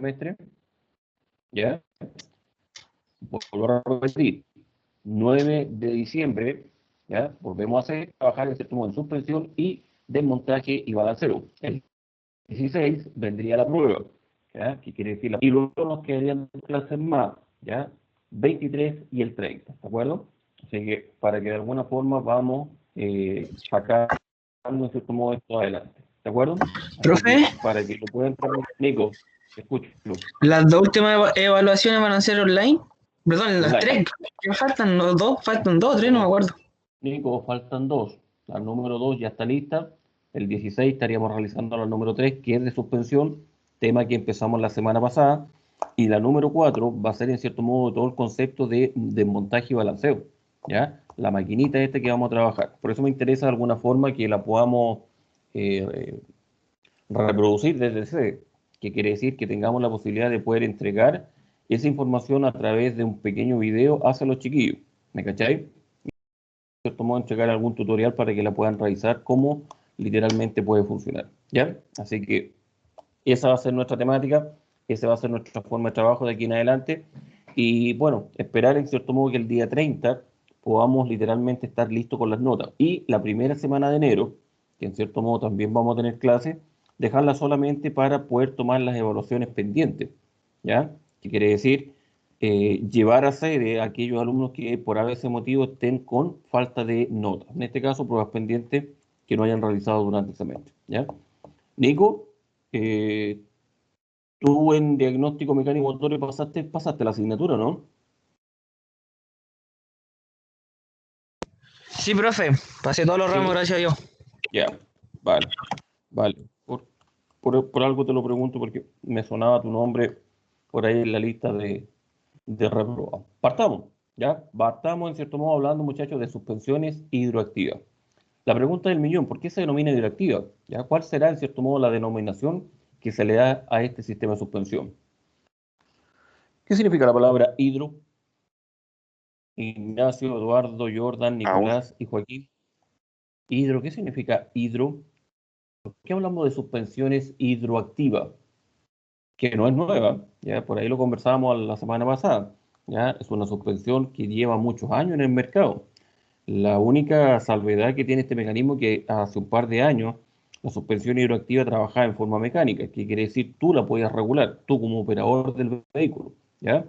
semestre, ¿ya? Vuelvo a repetir, 9 de diciembre, ¿ya? Volvemos a trabajar en cierto modo en suspensión y desmontaje y balanceo. El 16 vendría la prueba, ¿ya? ¿Qué quiere decir? Y luego nos quedarían 2 clases más, ¿ya? 23 y el 30, ¿de acuerdo? Así que para que de alguna forma vamos sacando en cierto modo esto adelante, ¿de acuerdo? Así Profe, que para que lo puedan trabajar, Nico, escucho. las dos últimas evaluaciones van a ser online. Perdón, las Online. tres. ¿Qué faltan? ¿No, dos? Faltan dos, tres, no me acuerdo. Nico, faltan 2. La número 2 ya está lista. El 16 estaríamos realizando la número 3, que es de suspensión, tema que empezamos la semana pasada. Y la número 4 va a ser, en cierto modo, todo el concepto de desmontaje y balanceo. ¿Ya? La maquinita esta que vamos a trabajar. Por eso me interesa de alguna forma que la podamos eh, reproducir desde C, que quiere decir que tengamos la posibilidad de poder entregar esa información a través de un pequeño video hacia los chiquillos. ¿Me cacháis? Cierto modo entregar algún tutorial para que la puedan revisar cómo literalmente puede funcionar, ¿ya? Así que esa va a ser nuestra temática, esa va a ser nuestra forma de trabajo de aquí en adelante y bueno, esperar en cierto modo que el día 30 podamos literalmente estar listos con las notas y la primera semana de enero, que en cierto modo también vamos a tener clases, dejarla solamente para poder tomar las evaluaciones pendientes, ¿ya? ¿Qué quiere decir? Llevar a sede a aquellos alumnos que por ese motivo estén con falta de notas. En este caso, pruebas pendientes que no hayan realizado durante el semestre. ¿Ya? Nico, eh, tú en diagnóstico mecánico motor pasaste la asignatura, ¿no? Sí, profe. Pasé todos los ramos, Sí. gracias a Dios. Ya, vale, vale. Por algo te lo pregunto porque me sonaba tu nombre por ahí en la lista de reprobados. Partamos, ¿ya? Partamos en cierto modo hablando, muchachos, de suspensiones hidroactivas. La pregunta del millón, ¿por qué se denomina hidroactiva? ¿Ya? ¿Cuál será, en cierto modo, la denominación que se le da a este sistema de suspensión? ¿Qué significa la palabra hidro? Ignacio, Eduardo, Jordan, Aún. Nicolás y Joaquín. Hidro, ¿qué significa hidro? ¿Por qué hablamos de suspensiones hidroactivas? Que no es nueva, ¿ya? Por ahí lo conversábamos la semana pasada, ¿ya? Es una suspensión que lleva muchos años en el mercado. La única salvedad que tiene este mecanismo es que hace un par de años la suspensión hidroactiva trabajaba en forma mecánica, que quiere decir tú la podías regular, tú como operador del vehículo, ¿ya?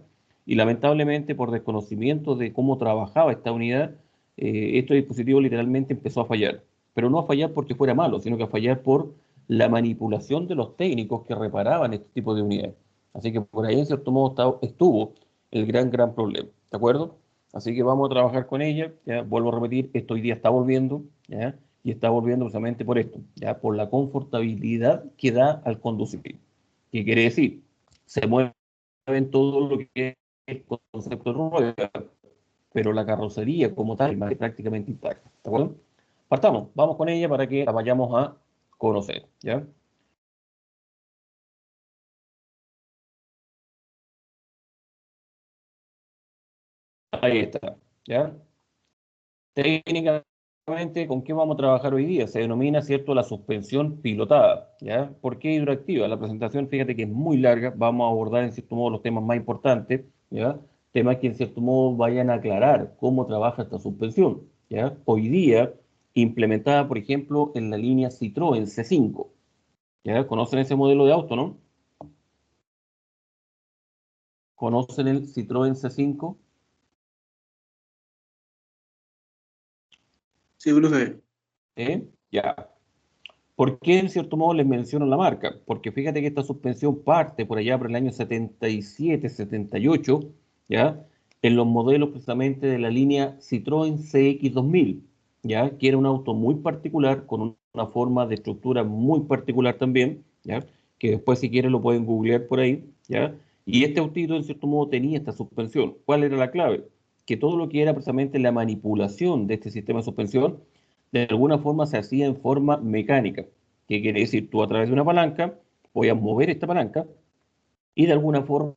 Y lamentablemente por desconocimiento de cómo trabajaba esta unidad, este dispositivo literalmente empezó a fallar. Pero no a fallar porque fuera malo, sino que a fallar por la manipulación de los técnicos que reparaban este tipo de unidades. Así que por ahí en cierto modo estuvo el gran problema, ¿de acuerdo? Así que vamos a trabajar con ella, ya vuelvo a repetir, esto hoy día está volviendo, ¿ya? Y está volviendo precisamente por esto, ya por la confortabilidad que da al conducir. ¿Qué quiere decir? Se mueve en todo lo que es el concepto de rueda, pero la carrocería como tal es prácticamente intacta, ¿de acuerdo? Partamos, vamos con ella para que la vayamos a conocer, ¿ya? Ahí está, ¿ya? Técnicamente, ¿con qué vamos a trabajar hoy día? Se denomina, ¿cierto?, la suspensión pilotada, ¿ya? ¿Por qué hidroactiva? La presentación, fíjate que es muy larga, vamos a abordar en cierto modo los temas más importantes, ¿ya? Temas que en cierto modo vayan a aclarar cómo trabaja esta suspensión, ¿ya? Hoy día, implementada, por ejemplo, en la línea Citroën C5, ¿ya? ¿Conocen ese modelo de auto, no? ¿Conocen el Citroën C5? Sí, profe. Ya. ¿Por qué en cierto modo les menciono la marca? Porque fíjate que esta suspensión parte por allá por el año 77, 78, ¿ya? En los modelos precisamente de la línea Citroën CX 2000, ¿ya? Que era un auto muy particular, con una forma de estructura muy particular también, ¿ya? Que después si quieren lo pueden googlear por ahí, ¿ya? Y este autito en cierto modo tenía esta suspensión. ¿Cuál era la clave? Que todo lo que era precisamente la manipulación de este sistema de suspensión de alguna forma se hacía en forma mecánica. ¿Qué quiere decir? Tú a través de una palanca podías mover esta palanca y de alguna forma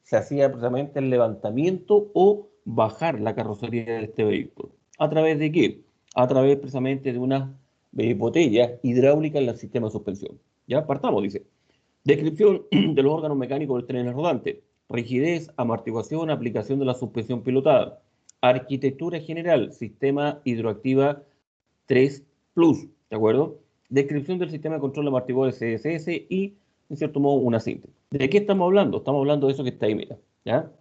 se hacía precisamente el levantamiento o bajar la carrocería de este vehículo. ¿A través de qué? A través precisamente de una botella hidráulica en el sistema de suspensión. Ya partamos, dice. Descripción de los órganos mecánicos del tren rodante. Rigidez, amortiguación, aplicación de la suspensión pilotada. Arquitectura general, sistema hidroactiva 3 Plus, ¿de acuerdo? Descripción del sistema de control de amortiguadores CSS y, en cierto modo, una síntesis. ¿De qué estamos hablando? Estamos hablando de eso que está ahí, mira, ¿ya?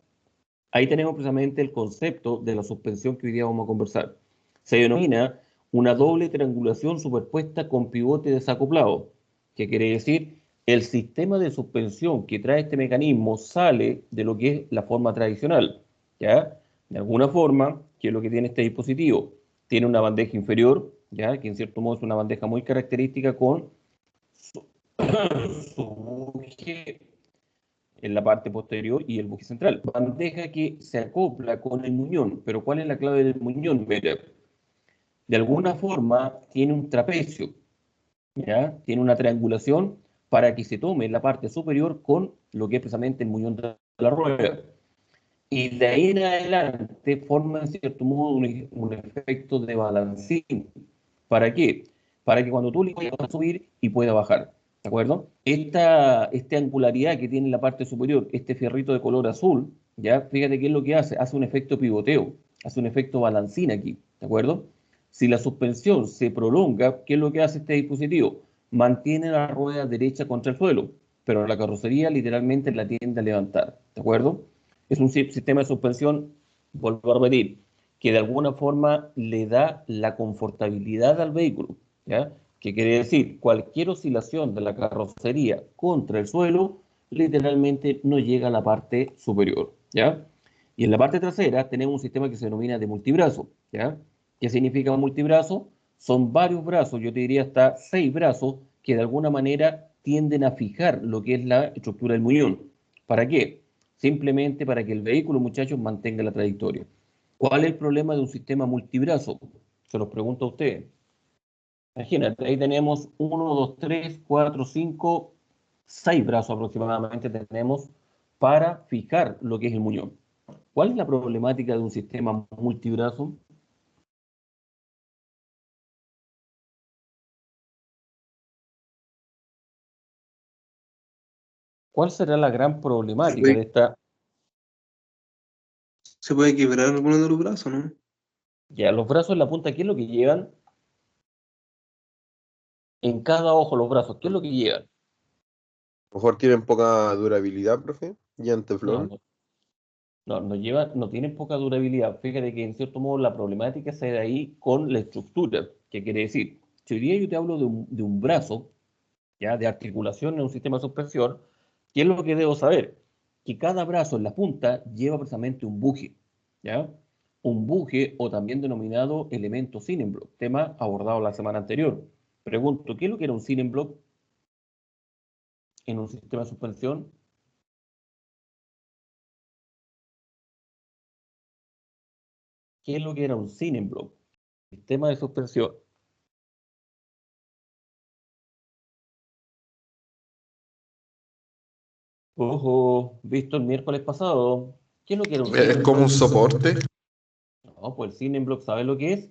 Ahí tenemos precisamente el concepto de la suspensión que hoy día vamos a conversar. Se denomina una doble triangulación superpuesta con pivote desacoplado. ¿Qué quiere decir? El sistema de suspensión que trae este mecanismo sale de lo que es la forma tradicional, ¿ya? De alguna forma, ¿qué es lo que tiene este dispositivo? Tiene una bandeja inferior, ¿ya? Que en cierto modo es una bandeja muy característica con su, su buje en la parte posterior y el buje central. Bandeja que se acopla con el muñón, pero ¿cuál es la clave del muñón? Mira, de alguna forma tiene un trapecio, ¿ya? Tiene una triangulación para que se tome la parte superior con lo que es precisamente el muñón de la rueda. Y de ahí en adelante forma en cierto modo un efecto de balancín. ¿Para qué? Para que cuando tú le puedas subir y pueda bajar. ¿De acuerdo? Esta angularidad que tiene en la parte superior, este fierrito de color azul, ¿ya? Fíjate qué es lo que hace. Hace un efecto pivoteo, hace un efecto balancín aquí. ¿De acuerdo? Si la suspensión se prolonga, ¿qué es lo que hace este dispositivo? Mantiene la rueda derecha contra el suelo, pero la carrocería literalmente la tiende a levantar. ¿De acuerdo? Es un sistema de suspensión, vuelvo a repetir, que de alguna forma le da la confortabilidad al vehículo, ¿ya? ¿Qué quiere decir? Cualquier oscilación de la carrocería contra el suelo, literalmente no llega a la parte superior, ¿ya? Y en la parte trasera tenemos un sistema que se denomina de multibrazo, ¿ya? ¿Qué significa multibrazo? Son varios brazos, yo te diría hasta 6 brazos, que de alguna manera tienden a fijar lo que es la estructura del muñón. ¿Para qué? Simplemente para que el vehículo, muchachos, mantenga la trayectoria. ¿Cuál es el problema de un sistema multibrazo? Se los pregunto a ustedes. Imagínate, ahí tenemos 1, 2, 3, 4, 5, 6 brazos aproximadamente tenemos para fijar lo que es el muñón. ¿Cuál es la problemática de un sistema multibrazo? ¿Cuál será la gran problemática de esta? Se puede quebrar alguno de los brazos, ¿no? Ya, los brazos en la punta, ¿qué es lo que llevan? En cada ojo los brazos, ¿qué es lo que llevan? A lo mejor tienen poca durabilidad, profe, y No, anteflón. no, no tienen poca durabilidad. Fíjate que en cierto modo la problemática se da ahí con la estructura. ¿Qué quiere decir? Si hoy día yo te hablo de un brazo, ya, de articulación en un sistema de suspensión, ¿qué es lo que debo saber? Que cada brazo en la punta lleva precisamente un buje, ¿ya? Un buje o también denominado elemento Cinemblock, tema abordado la semana anterior. Pregunto, ¿qué es lo que era un Cinemblock en un sistema de suspensión? ¿Qué es lo que era un Cinemblock? Sistema de suspensión. Ojo, visto el miércoles pasado, ¿qué es lo que era un Es como un Cinemblock? soporte. No, pues el Cinemblock, ¿sabes lo que es?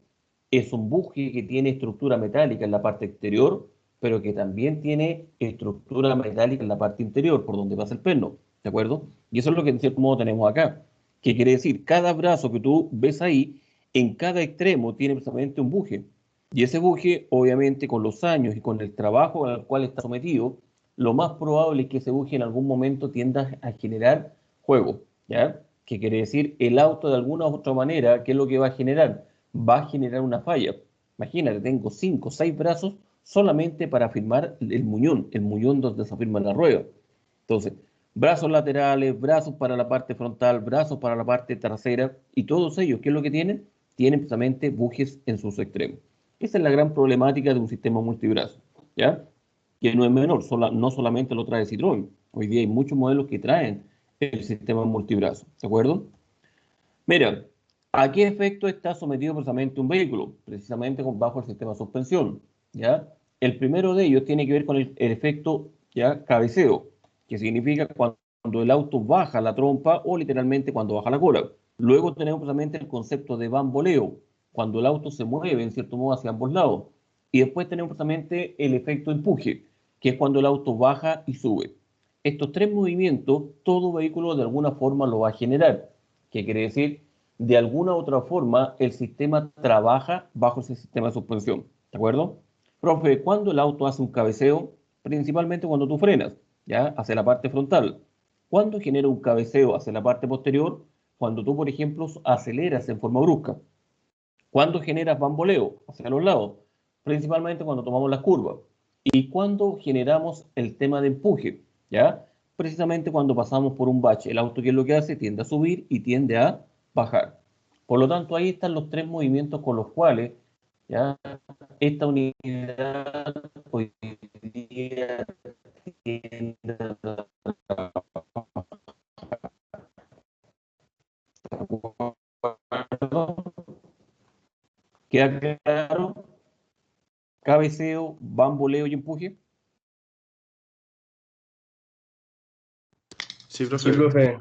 Es un buje que tiene estructura metálica en la parte exterior, pero que también tiene estructura metálica en la parte interior, por donde pasa el perno, ¿de acuerdo? Y eso es lo que en cierto modo tenemos acá. ¿Qué quiere decir? Cada brazo que tú ves ahí, en cada extremo tiene precisamente un buje. Y ese buje, obviamente, con los años y con el trabajo al cual está sometido, lo más probable es que ese buje en algún momento tienda a generar juego, ¿ya? ¿Qué quiere decir? El auto de alguna u otra manera, ¿qué es lo que va a generar? Va a generar una falla. Imagínate, tengo 5 o 6 brazos solamente para firmar el muñón donde se afirma la rueda. Entonces, brazos laterales, brazos para la parte frontal, brazos para la parte trasera, y todos ellos, ¿qué es lo que tienen? Tienen precisamente bujes en sus extremos. Esa es la gran problemática de un sistema multibrazo, ¿ya? Que no es menor, no solamente lo trae Citroën. Hoy día hay muchos modelos que traen el sistema multibrazo, ¿de acuerdo? Mira, ¿a qué efecto está sometido precisamente un vehículo? Precisamente bajo el sistema de suspensión, ¿ya? El primero de ellos tiene que ver con el efecto, ¿ya? Cabeceo, que significa cuando el auto baja la trompa o literalmente cuando baja la cola. Luego tenemos precisamente el concepto de bamboleo, cuando el auto se mueve en cierto modo hacia ambos lados. Y después tenemos precisamente el efecto empuje, que es cuando el auto baja y sube. Estos tres movimientos, todo vehículo de alguna forma lo va a generar. ¿Qué quiere decir? De alguna u otra forma, el sistema trabaja bajo ese sistema de suspensión. ¿De acuerdo? Profe, ¿cuándo el auto hace un cabeceo? Principalmente cuando tú frenas, ¿ya? Hacia la parte frontal. ¿Cuándo genera un cabeceo hacia la parte posterior? Cuando tú, por ejemplo, aceleras en forma brusca. ¿Cuándo generas bamboleo hacia los lados? Principalmente cuando tomamos las curvas. ¿Y cuándo generamos el tema de empuje? ¿Ya? Precisamente cuando pasamos por un bache. El auto, ¿qué es lo que hace? Tiende a subir y tiende a bajar. Por lo tanto, ahí están los tres movimientos con los cuales, ¿ya?, esta unidad hoy día tiende a... ¿Queda claro? Cabeceo, bamboleo y empuje. Sí, Sí, profe. profe.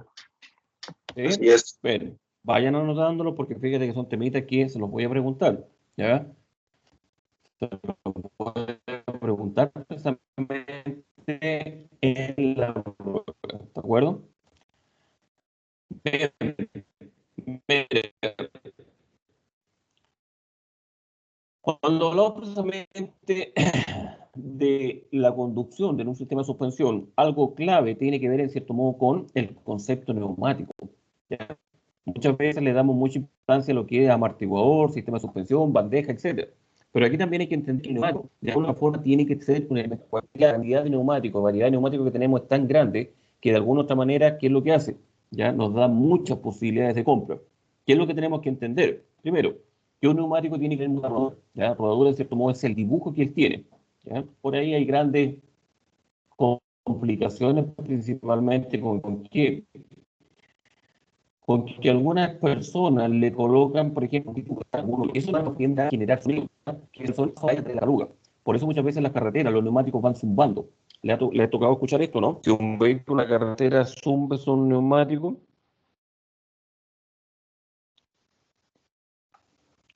¿Sí? Así es. Esperen, vayan anotándolo porque fíjate que son temitas que se los voy a preguntar. ¿Ya? Se los voy a preguntar precisamente en la prueba. ¿De acuerdo? Miren, cuando hablamos precisamente de la conducción de un sistema de suspensión, algo clave tiene que ver en cierto modo con el concepto neumático. ¿Ya? Muchas veces le damos mucha importancia a lo que es amortiguador, sistema de suspensión, bandeja, etc. Pero aquí también hay que entender que el neumático, de alguna forma, tiene que ser una la cantidad de neumáticos, variedad de neumáticos que tenemos es tan grande que de alguna otra manera, ¿qué es lo que hace? Ya nos da muchas posibilidades de compra. ¿Qué es lo que tenemos que entender? Primero, que un neumático tiene que tener una rodadura. ¿Ya? La rodadura, en cierto modo, es el dibujo que él tiene. ¿Ya? Por ahí hay grandes complicaciones, principalmente con que algunas personas le colocan, por ejemplo, eso no tiende a generar sonido, ¿no? Que son fallas de la arruga. Por eso muchas veces en las carreteras los neumáticos van zumbando. ¿Le ha tocado escuchar esto, no? Que un vehículo en la carretera zumbe son neumáticos.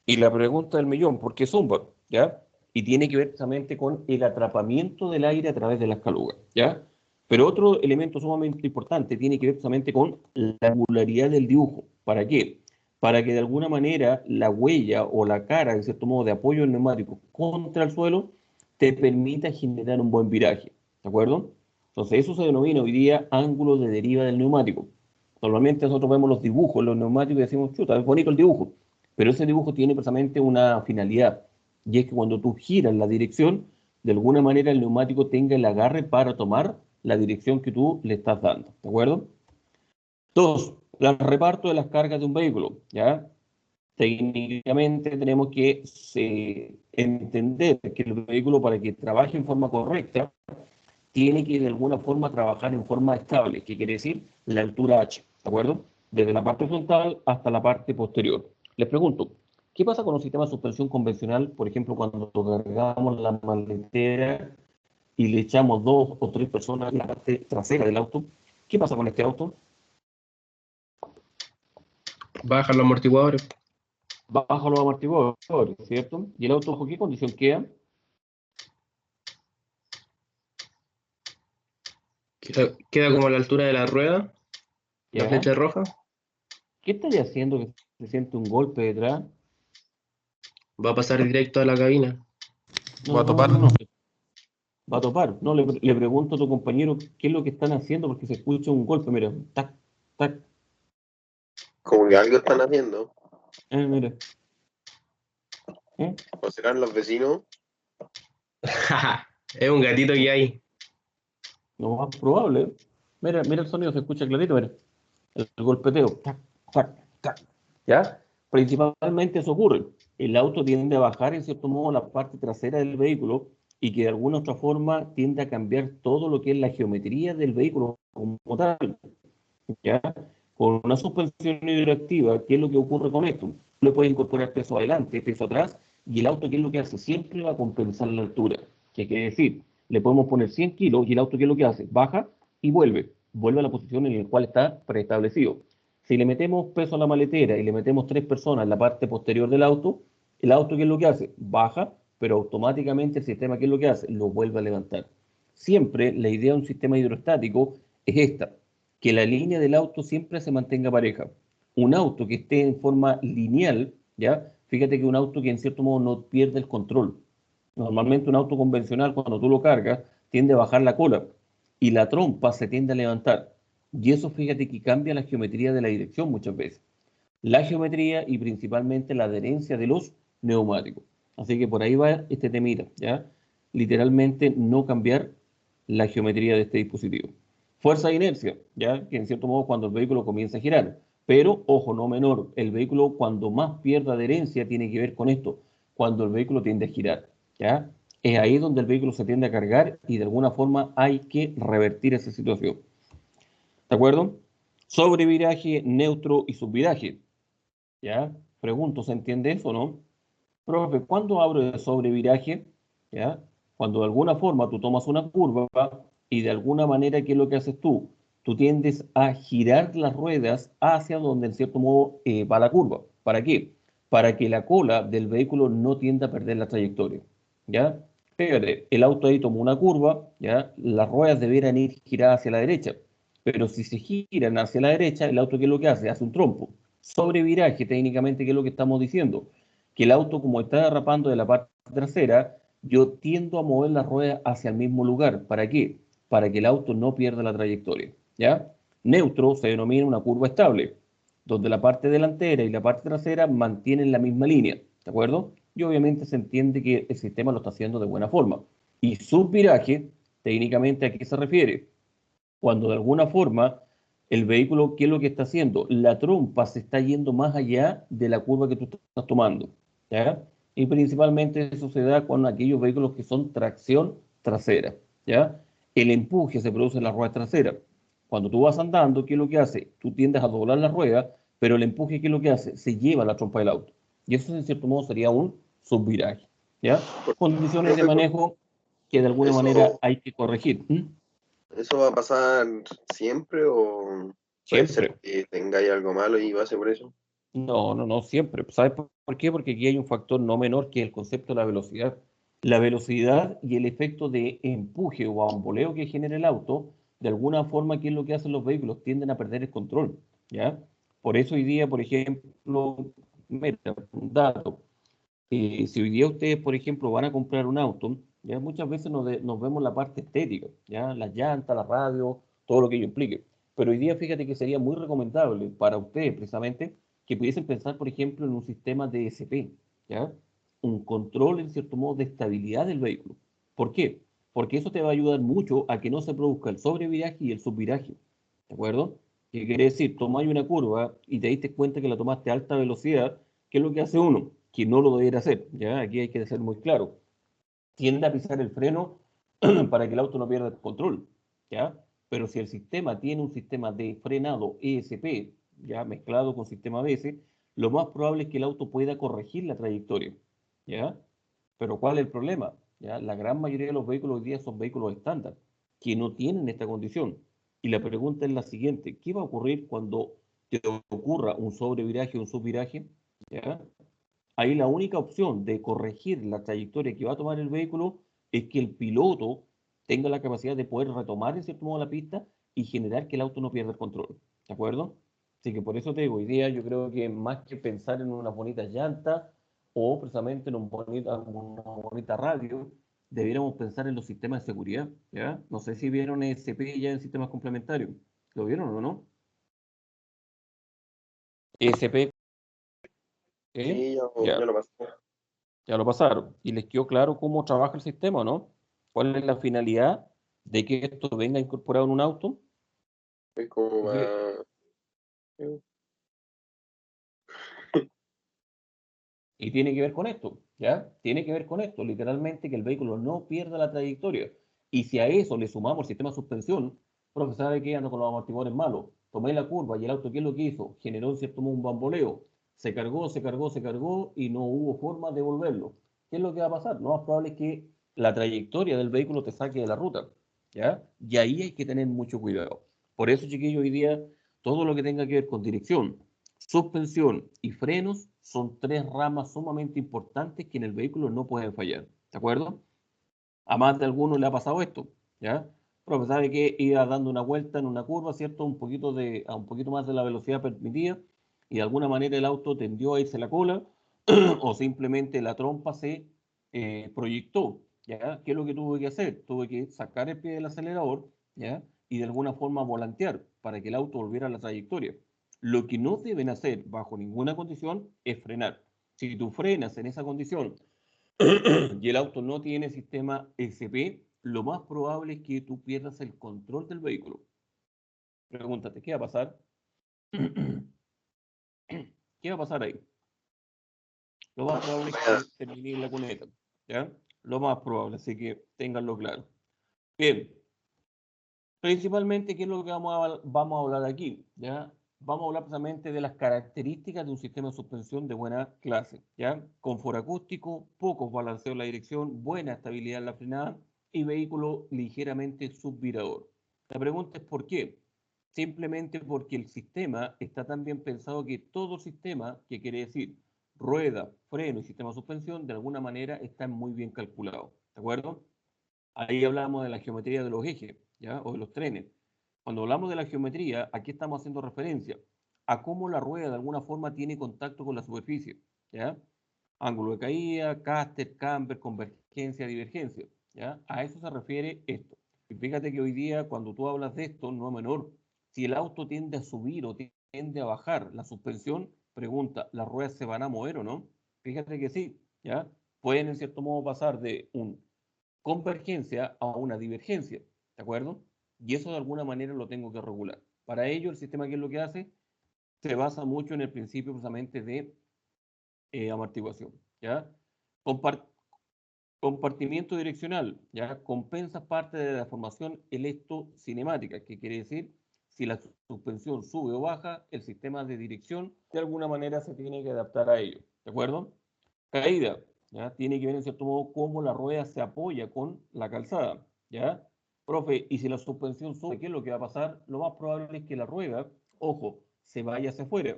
Y la pregunta del millón, ¿por qué zumba? ¿Ya? Y tiene que ver precisamente con el atrapamiento del aire a través de las calugas, ¿ya? Pero otro elemento sumamente importante tiene que ver precisamente con la angularidad del dibujo. ¿Para qué? Para que de alguna manera la huella o la cara, en cierto modo, de apoyo del neumático contra el suelo te permita generar un buen viraje, ¿de acuerdo? Entonces eso se denomina hoy día ángulo de deriva del neumático. Normalmente nosotros vemos los dibujos, los neumáticos y decimos, chuta, es bonito el dibujo. Pero ese dibujo tiene precisamente una finalidad, y es que cuando tú giras la dirección, de alguna manera el neumático tenga el agarre para tomar la dirección que tú le estás dando, ¿de acuerdo? Dos, el reparto de las cargas de un vehículo, ¿ya? Técnicamente tenemos que entender que el vehículo, para que trabaje en forma correcta, tiene que de alguna forma trabajar en forma estable, que quiere decir la altura H, ¿de acuerdo? Desde la parte frontal hasta la parte posterior. Les pregunto, ¿qué pasa con un sistema de suspensión convencional, por ejemplo, cuando cargamos la maletera y le echamos 2 o 3 personas en la parte trasera del auto? ¿Qué pasa con este auto? Bajan los amortiguadores. Baja los amortiguadores, ¿cierto? ¿Y el auto bajo qué condición queda? Queda como a la altura de la rueda, la ¿Ya? flecha roja. ¿Qué estaría haciendo que se siente un golpe detrás? Va a pasar directo a la cabina. Va a topar. No. Va a topar. No, le pregunto a tu compañero qué es lo que están haciendo porque se escucha un golpe, mira, tac, tac, Como que algo están haciendo. mira. ¿O serán los vecinos? Es un gatito que hay. Lo más probable. Mira el sonido, se escucha clarito, mira. El golpeteo, tac, tac, tac. ¿Ya? Principalmente eso ocurre. El auto tiende a bajar en cierto modo la parte trasera del vehículo y que de alguna otra forma tiende a cambiar todo lo que es la geometría del vehículo como tal. ¿Ya? Con una suspensión hidroactiva, ¿qué es lo que ocurre con esto? Le puedes incorporar peso adelante, peso atrás, y el auto, ¿qué es lo que hace? Siempre va a compensar la altura. ¿Qué quiere decir? Le podemos poner 100 kilos y el auto, ¿qué es lo que hace? Baja y vuelve a la posición en la cual está preestablecido. Si le metemos peso a la maletera y le metemos 3 personas en la parte posterior del auto, el auto, ¿qué es lo que hace? Baja, pero automáticamente el sistema, ¿qué es lo que hace? Lo vuelve a levantar. siempre la idea de un sistema hidrostático es esta, que la línea del auto siempre se mantenga pareja. Un auto que esté en forma lineal, ¿ya? Fíjate que un auto que en cierto modo no pierde el control. Normalmente un auto convencional, cuando tú lo cargas, tiende a bajar la cola y la trompa se tiende a levantar. Y eso fíjate que cambia la geometría de la dirección muchas veces. La geometría y principalmente la adherencia de los neumáticos. Así que por ahí va este temita, ¿ya? Literalmente no cambiar la geometría de este dispositivo. Fuerza de inercia, ¿ya? Que en cierto modo cuando el vehículo comienza a girar. Pero, ojo, no menor, el vehículo cuando más pierda adherencia tiene que ver con esto, cuando el vehículo tiende a girar, ¿ya? Es ahí donde el vehículo se tiende a cargar y de alguna forma hay que revertir esa situación. ¿De acuerdo? Sobreviraje, neutro y subviraje. ¿Ya? Pregunto, ¿se entiende eso o no? Profe, ¿cuándo hablo de sobreviraje? ¿Ya? Cuando de alguna forma tú tomas una curva y de alguna manera, ¿qué es lo que haces tú? Tú tiendes a girar las ruedas hacia donde en cierto modo va la curva. ¿Para qué? Para que la cola del vehículo no tienda a perder la trayectoria. ¿Ya? Fíjate, el auto ahí tomó una curva, ¿ya? Las ruedas deberán ir giradas hacia la derecha. Pero si se giran hacia la derecha, el auto, ¿qué es lo que hace? Hace un trompo. Sobreviraje, técnicamente, ¿qué es lo que estamos diciendo? Que el auto, como está derrapando de la parte trasera, yo tiendo a mover la rueda hacia el mismo lugar. ¿Para qué? Para que el auto no pierda la trayectoria. ¿Ya? Neutro se denomina una curva estable, donde la parte delantera y la parte trasera mantienen la misma línea. ¿De acuerdo? Y obviamente se entiende que el sistema lo está haciendo de buena forma. Y subviraje, técnicamente, ¿a qué se refiere? Cuando de alguna forma el vehículo, ¿qué es lo que está haciendo? La trompa se está yendo más allá de la curva que tú estás tomando, ¿ya? Y principalmente eso se da con aquellos vehículos que son tracción trasera, ¿ya? El empuje se produce en la rueda trasera. Cuando tú vas andando, ¿qué es lo que hace? Tú tiendes a doblar la rueda, pero el empuje, ¿qué es lo que hace? Se lleva la trompa del auto. Y eso, en cierto modo, sería un subviraje, ¿ya? Condiciones de Profe, manejo que de alguna manera ¿eso, hay que corregir. eso va a pasar siempre o puede ser Siempre. que tengáis algo malo y pase por eso? No, no, no, siempre. ¿Sabes por qué? Porque aquí hay un factor no menor que el concepto de la velocidad. La velocidad y el efecto de empuje o bamboleo que genera el auto, de alguna forma, ¿qué es lo que hacen los vehículos? Tienden a perder el control, ¿ya? Por eso hoy día, por ejemplo, mira, un dato. Si hoy día ustedes, por ejemplo, van a comprar un auto, ya muchas veces nos vemos la parte estética, ya las llantas, la radio, todo lo que ello implique. Pero hoy día fíjate que sería muy recomendable para ustedes precisamente que pudiesen pensar, por ejemplo, en un sistema de DSP, ¿ya? Un control, en cierto modo, de estabilidad del vehículo. ¿Por qué? Porque eso te va a ayudar mucho a que no se produzca el sobreviraje y el subviraje, ¿de acuerdo? ¿Qué quiere decir? Tomáis una curva y te diste cuenta que la tomaste a alta velocidad. ¿Qué es lo que hace uno? Que no lo debería hacer, ¿ya? Aquí hay que ser muy claro. Tiende a pisar el freno para que el auto no pierda el control, ¿ya? Pero si el sistema tiene un sistema de frenado ESP, ya mezclado con sistema ABS, lo más probable es que el auto pueda corregir la trayectoria, ¿ya? Pero ¿cuál es el problema? ¿Ya? La gran mayoría de los vehículos hoy día son vehículos estándar que no tienen esta condición. Y la pregunta es la siguiente: ¿qué va a ocurrir cuando te ocurra un sobreviraje o un subviraje? ¿Ya? Ahí la única opción de corregir la trayectoria que va a tomar el vehículo es que el piloto tenga la capacidad de poder retomar en cierto modo la pista y generar que el auto no pierda el control. ¿De acuerdo? Así que por eso te digo, hoy día yo creo que más que pensar en unas bonitas llantas o precisamente en una bonita radio, debiéramos pensar en los sistemas de seguridad, ¿ya? No sé si vieron ESP ya en sistemas complementarios. ¿Lo vieron o no? ESP, ¿eh? Sí, Ya. ya lo pasé. Ya lo pasaron. Y les quedó claro cómo trabaja el sistema, ¿no? ¿Cuál es la finalidad de que esto venga incorporado en un auto? Es como Porque- más... Y tiene que ver con esto, ¿ya? Tiene que ver con esto, literalmente que el vehículo no pierda la trayectoria. Y si a eso le sumamos el sistema de suspensión, profe, ¿sabe qué? Ando con los amortiguadores malos. Tomé la curva y el auto, ¿qué es lo que hizo? Generó en cierto modo un bamboleo. Se cargó, se cargó, se cargó y no hubo forma de devolverlo. ¿Qué es lo que va a pasar? Lo más probable es que la trayectoria del vehículo te saque de la ruta, ¿ya? Y ahí hay que tener mucho cuidado. Por eso, chiquillos, hoy día todo lo que tenga que ver con dirección, suspensión y frenos son tres ramas sumamente importantes que en el vehículo no pueden fallar. ¿De acuerdo? A más de alguno le ha pasado esto. ¿ya? Profe, sabe que iba dando una vuelta en una curva, ¿cierto? A un poquito más de la velocidad permitida, y de alguna manera el auto tendió a irse la cola, o simplemente la trompa se proyectó, ¿ya? ¿Qué es lo que tuve que hacer? Tuve que sacar el pie del acelerador, ¿ya? Y de alguna forma volantear para que el auto volviera a la trayectoria. Lo que no deben hacer bajo ninguna condición es frenar. Si tú frenas en esa condición y el auto no tiene sistema SP, lo más probable es que tú pierdas el control del vehículo. Pregúntate, ¿qué va a pasar? ¿Qué va a pasar ahí? Lo más probable es que termine en la cuneta, ¿ya? Lo más probable, así que ténganlo claro. Bien, principalmente, ¿qué es lo que vamos a hablar aquí? ¿Ya? Vamos a hablar precisamente de las características de un sistema de suspensión de buena clase, ¿ya? Confort acústico, pocos balanceos en la dirección, buena estabilidad en la frenada y vehículo ligeramente subvirador. La pregunta es ¿por qué? Simplemente porque el sistema está tan bien pensado que todo sistema, que quiere decir rueda, freno y sistema de suspensión, de alguna manera están muy bien calculados, ¿de acuerdo? Ahí hablamos de la geometría de los ejes, ¿ya? O de los trenes. Cuando hablamos de la geometría, aquí estamos haciendo referencia a cómo la rueda de alguna forma tiene contacto con la superficie, ¿ya? Ángulo de caída, caster, camber, convergencia, divergencia, ¿ya? A eso se refiere esto. Y fíjate que hoy día, cuando tú hablas de esto, no es menor. Si el auto tiende a subir o tiende a bajar la suspensión, pregunta, ¿las ruedas se van a mover o no? Fíjate que sí, ¿ya? Pueden en cierto modo pasar de un convergencia a una divergencia, ¿de acuerdo? Y eso de alguna manera lo tengo que regular. Para ello, el sistema, ¿qué es lo que hace? Se basa mucho en el principio precisamente de amortiguación, ¿ya? Compar Compartimiento direccional, ¿ya? Compensa parte de la formación electrocinemática, que quiere decir, si la suspensión sube o baja, el sistema de dirección de alguna manera se tiene que adaptar a ello, ¿de acuerdo? Caída, ¿ya? Tiene que ver en cierto modo cómo la rueda se apoya con la calzada, ¿ya? Profe, y si la suspensión sube, ¿qué es lo que va a pasar? Lo más probable es que la rueda, ojo, se vaya hacia afuera,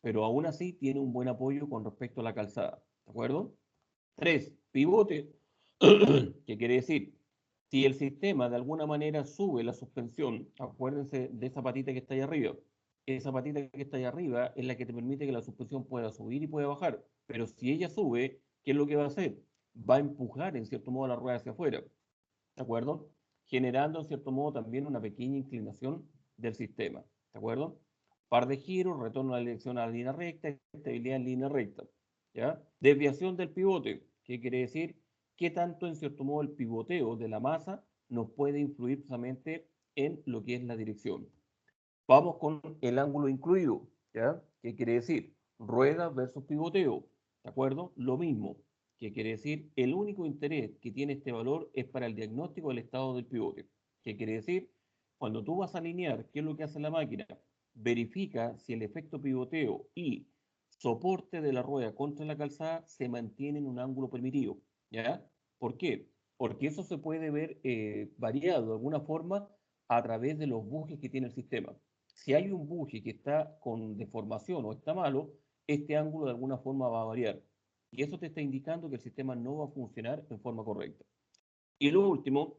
pero aún así tiene un buen apoyo con respecto a la calzada, ¿de acuerdo? 3, pivote, ¿qué quiere decir? Si el sistema de alguna manera sube la suspensión, acuérdense de esa patita que está ahí arriba. Esa patita que está ahí arriba es la que te permite que la suspensión pueda subir y pueda bajar. Pero si ella sube, ¿qué es lo que va a hacer? Va a empujar en cierto modo la rueda hacia afuera, ¿de acuerdo? Generando en cierto modo también una pequeña inclinación del sistema, ¿de acuerdo? Par de giros, retorno a la dirección a la línea recta, estabilidad en línea recta, ¿ya? Desviación del pivote, ¿qué quiere decir? ¿Qué tanto en cierto modo el pivoteo de la masa nos puede influir precisamente en lo que es la dirección? Vamos con el ángulo incluido, ¿ya? ¿Qué quiere decir? Rueda versus pivoteo, ¿de acuerdo? Lo mismo, ¿qué quiere decir? El único interés que tiene este valor es para el diagnóstico del estado del pivote. ¿Qué quiere decir? Cuando tú vas a alinear, ¿qué es lo que hace la máquina? Verifica si el efecto pivoteo y soporte de la rueda contra la calzada se mantiene en un ángulo permitido, ¿ya? ¿Por qué? Porque eso se puede ver variado de alguna forma a través de los bujes que tiene el sistema. Si hay un buje que está con deformación o está malo, este ángulo de alguna forma va a variar. Y eso te está indicando que el sistema no va a funcionar en forma correcta. Y lo último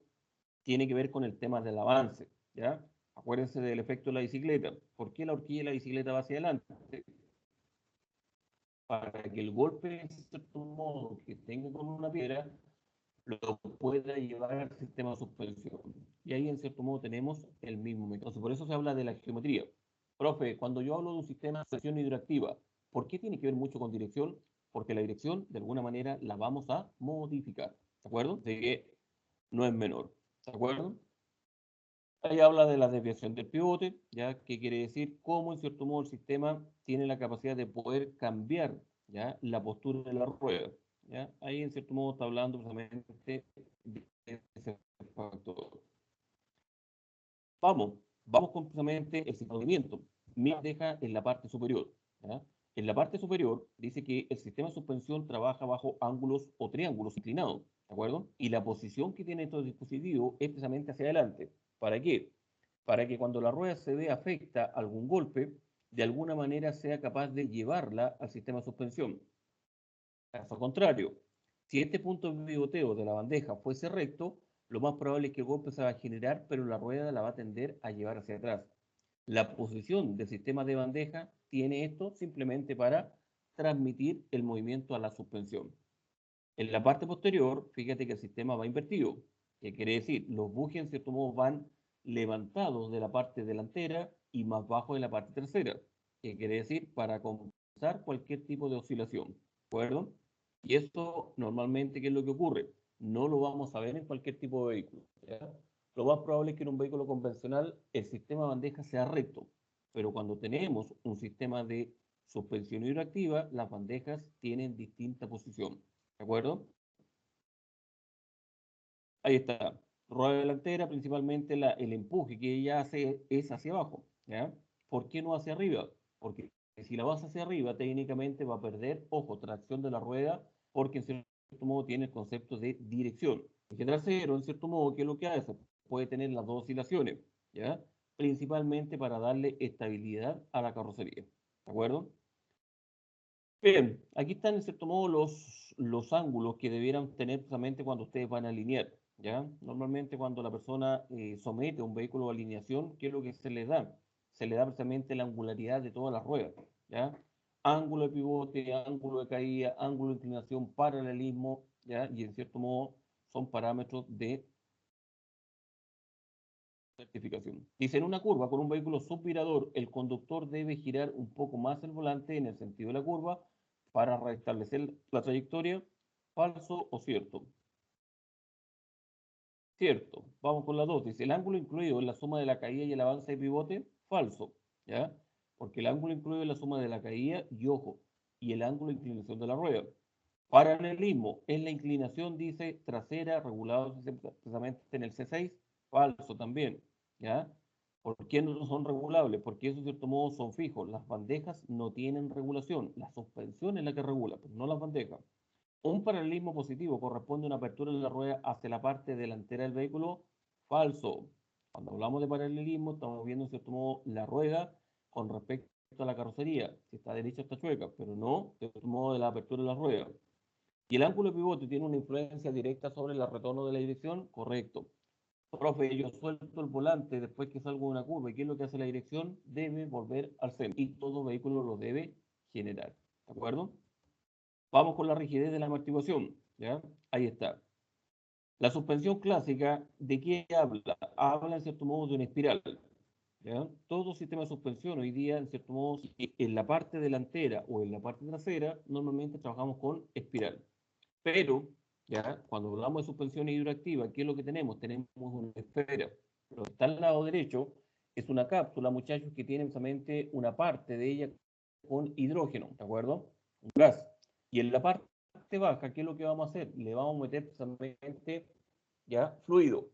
tiene que ver con el tema del avance, ¿ya? Acuérdense del efecto de la bicicleta. ¿Por qué la horquilla de la bicicleta va hacia adelante? Para que el golpe, en cierto modo, que tenga con una piedra, lo pueda llevar al sistema de suspensión. Y ahí, en cierto modo, tenemos el mismo método. Entonces, por eso se habla de la geometría. Profe, cuando yo hablo de un sistema de suspensión hidroactiva, ¿por qué tiene que ver mucho con dirección? Porque la dirección, de alguna manera, la vamos a modificar. ¿De acuerdo? De que no es menor. ¿De acuerdo? Ahí habla de la desviación del pivote, ¿ya? ¿Qué quiere decir? Cómo, en cierto modo, el sistema tiene la capacidad de poder cambiar, ¿ya? La postura de la rueda, ¿ya? Ahí, en cierto modo, está hablando precisamente de ese factor. Vamos con precisamente el sistema de movimiento. Me deja en la parte superior, ¿ya? En la parte superior dice que el sistema de suspensión trabaja bajo ángulos o triángulos inclinados, ¿de acuerdo? Y la posición que tiene estos dispositivos es precisamente hacia adelante. ¿Para qué? Para que cuando la rueda se ve afecta a algún golpe, de alguna manera sea capaz de llevarla al sistema de suspensión. Caso contrario, si este punto de pivoteo de la bandeja fuese recto, lo más probable es que el golpe se va a generar, pero la rueda la va a tender a llevar hacia atrás. La posición del sistema de bandeja tiene esto simplemente para transmitir el movimiento a la suspensión. En la parte posterior, fíjate que el sistema va invertido. ¿Qué quiere decir? Los bujes, en cierto modo, van levantados de la parte delantera y más bajo de la parte trasera. ¿Qué quiere decir? Para compensar cualquier tipo de oscilación. ¿De acuerdo? Y esto normalmente, ¿qué es lo que ocurre? No lo vamos a ver en cualquier tipo de vehículo, ¿ya? Lo más probable es que en un vehículo convencional el sistema de bandeja sea recto, pero cuando tenemos un sistema de suspensión hidroactiva, las bandejas tienen distinta posición. ¿De acuerdo? Ahí está. Rueda delantera, principalmente el empuje que ella hace es hacia abajo, ¿ya? ¿Por qué no hacia arriba? Porque si la vas hacia arriba, técnicamente va a perder, ojo, tracción de la rueda, porque en cierto modo tiene el concepto de dirección. El eje trasero, en cierto modo, ¿qué es lo que hace? Puede tener las dos oscilaciones, ¿ya? Principalmente para darle estabilidad a la carrocería, ¿de acuerdo? Bien, aquí están en cierto modo los ángulos que debieran tener precisamente cuando ustedes van a alinear, ¿ya? Normalmente cuando la persona somete un vehículo a alineación, ¿qué es lo que se le da? Se le da precisamente la angularidad de todas las ruedas, ¿ya? Ángulo de pivote, ángulo de caída, ángulo de inclinación, paralelismo, ¿ya? Y en cierto modo son parámetros de certificación. Dice, en una curva con un vehículo subvirador, el conductor debe girar un poco más el volante en el sentido de la curva para restablecer la trayectoria. ¿Falso o cierto? Cierto. Vamos con la 2. Dice, el ángulo incluido en la suma de la caída y el avance de pivote. Falso. ¿Ya? Porque el ángulo incluido en la suma de la caída y ojo, y el ángulo de inclinación de la rueda. Paralelismo en la inclinación, dice, trasera, regulado precisamente en el C6. Falso también. ¿Ya? ¿Por qué no son regulables? Porque eso, de cierto modo, son fijos. Las bandejas no tienen regulación. La suspensión es la que regula, pero no las bandejas. Un paralelismo positivo corresponde a una apertura de la rueda hacia la parte delantera del vehículo. Falso. Cuando hablamos de paralelismo, estamos viendo, en cierto modo, la rueda con respecto a la carrocería. Si está derecha, está chueca, pero no, de cierto modo, de la apertura de la rueda. ¿Y el ángulo de pivote tiene una influencia directa sobre el retorno de la dirección? Correcto. Profe, yo suelto el volante después que salgo de una curva. ¿Y qué es lo que hace la dirección? Debe volver al centro. Y todo vehículo lo debe generar. ¿De acuerdo? Vamos con la rigidez de la amortiguación. ¿Ya? Ahí está. La suspensión clásica, ¿de qué habla? Habla, en cierto modo, de una espiral. ¿Ya? Todo sistema de suspensión hoy día, en cierto modo, en la parte delantera o en la parte trasera, normalmente trabajamos con espiral. Pero, ya, cuando hablamos de suspensión hidroactiva, ¿qué es lo que tenemos? Tenemos una esfera. Lo que está al lado derecho es una cápsula, muchachos, que tiene precisamente una parte de ella con hidrógeno, ¿de acuerdo? Un gas. Y en la parte baja, ¿qué es lo que vamos a hacer? Le vamos a meter precisamente, ya, fluido.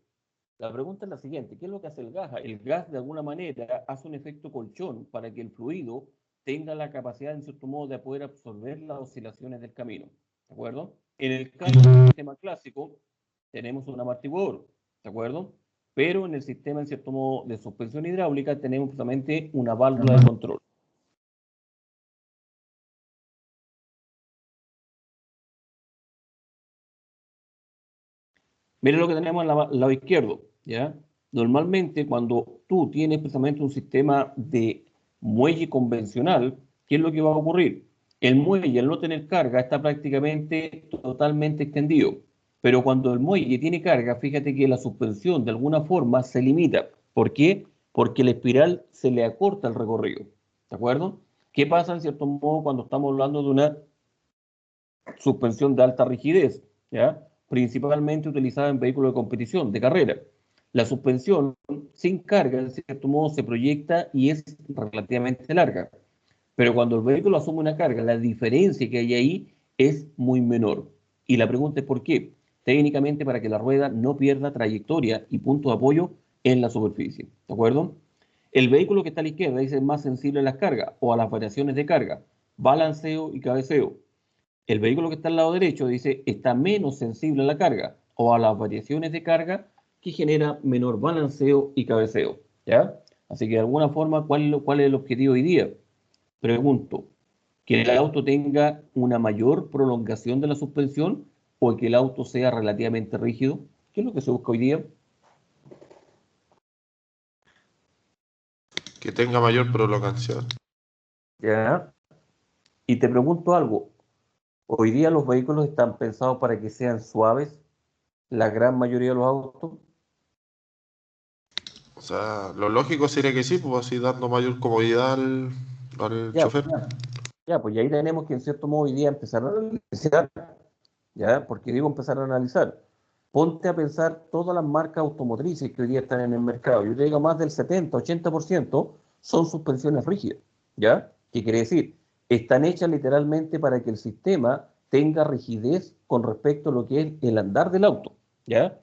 La pregunta es la siguiente, ¿qué es lo que hace el gas? El gas, de alguna manera, hace un efecto colchón para que el fluido tenga la capacidad, en cierto modo, de poder absorber las oscilaciones del camino, ¿de acuerdo? En el caso del sistema clásico, tenemos un amortiguador, ¿de acuerdo? Pero en el sistema, en cierto modo, de suspensión hidráulica, tenemos precisamente una válvula de control. Miren lo que tenemos al lado izquierdo, ¿ya? Normalmente, cuando tú tienes precisamente un sistema de muelle convencional, ¿qué es lo que va a ocurrir? El muelle, al no tener carga, está prácticamente totalmente extendido. Pero cuando el muelle tiene carga, fíjate que la suspensión de alguna forma se limita. ¿Por qué? Porque la espiral se le acorta el recorrido. ¿De acuerdo? ¿Qué pasa, en cierto modo, cuando estamos hablando de una suspensión de alta rigidez? ¿Ya? Principalmente utilizada en vehículos de competición, de carrera. La suspensión sin carga, en cierto modo, se proyecta y es relativamente larga. Pero cuando el vehículo asume una carga, la diferencia que hay ahí es muy menor. Y la pregunta es ¿por qué? Técnicamente para que la rueda no pierda trayectoria y punto de apoyo en la superficie. ¿De acuerdo? El vehículo que está a la izquierda dice más sensible a las cargas o a las variaciones de carga, balanceo y cabeceo. El vehículo que está al lado derecho dice está menos sensible a la carga o a las variaciones de carga que genera menor balanceo y cabeceo. ¿Ya? Así que de alguna forma, ¿cuál es el objetivo hoy día? Pregunto, ¿que el auto tenga una mayor prolongación de la suspensión o que el auto sea relativamente rígido? ¿Qué es lo que se busca hoy día? Que tenga mayor prolongación. ¿Ya? Y te pregunto algo. ¿Hoy día los vehículos están pensados para que sean suaves? La gran mayoría de los autos. O sea, lo lógico sería que sí, pues así dando mayor comodidad al Ya, chofer. ya, pues y ahí tenemos que en cierto modo hoy día empezar a analizar, ¿ya? Porque digo empezar a analizar. Ponte a pensar todas las marcas automotrices que hoy día están en el mercado. Yo te digo más del 70-80% son suspensiones rígidas, ¿ya? ¿Qué quiere decir? Están hechas literalmente para que el sistema tenga rigidez con respecto a lo que es el andar del auto, ¿ya?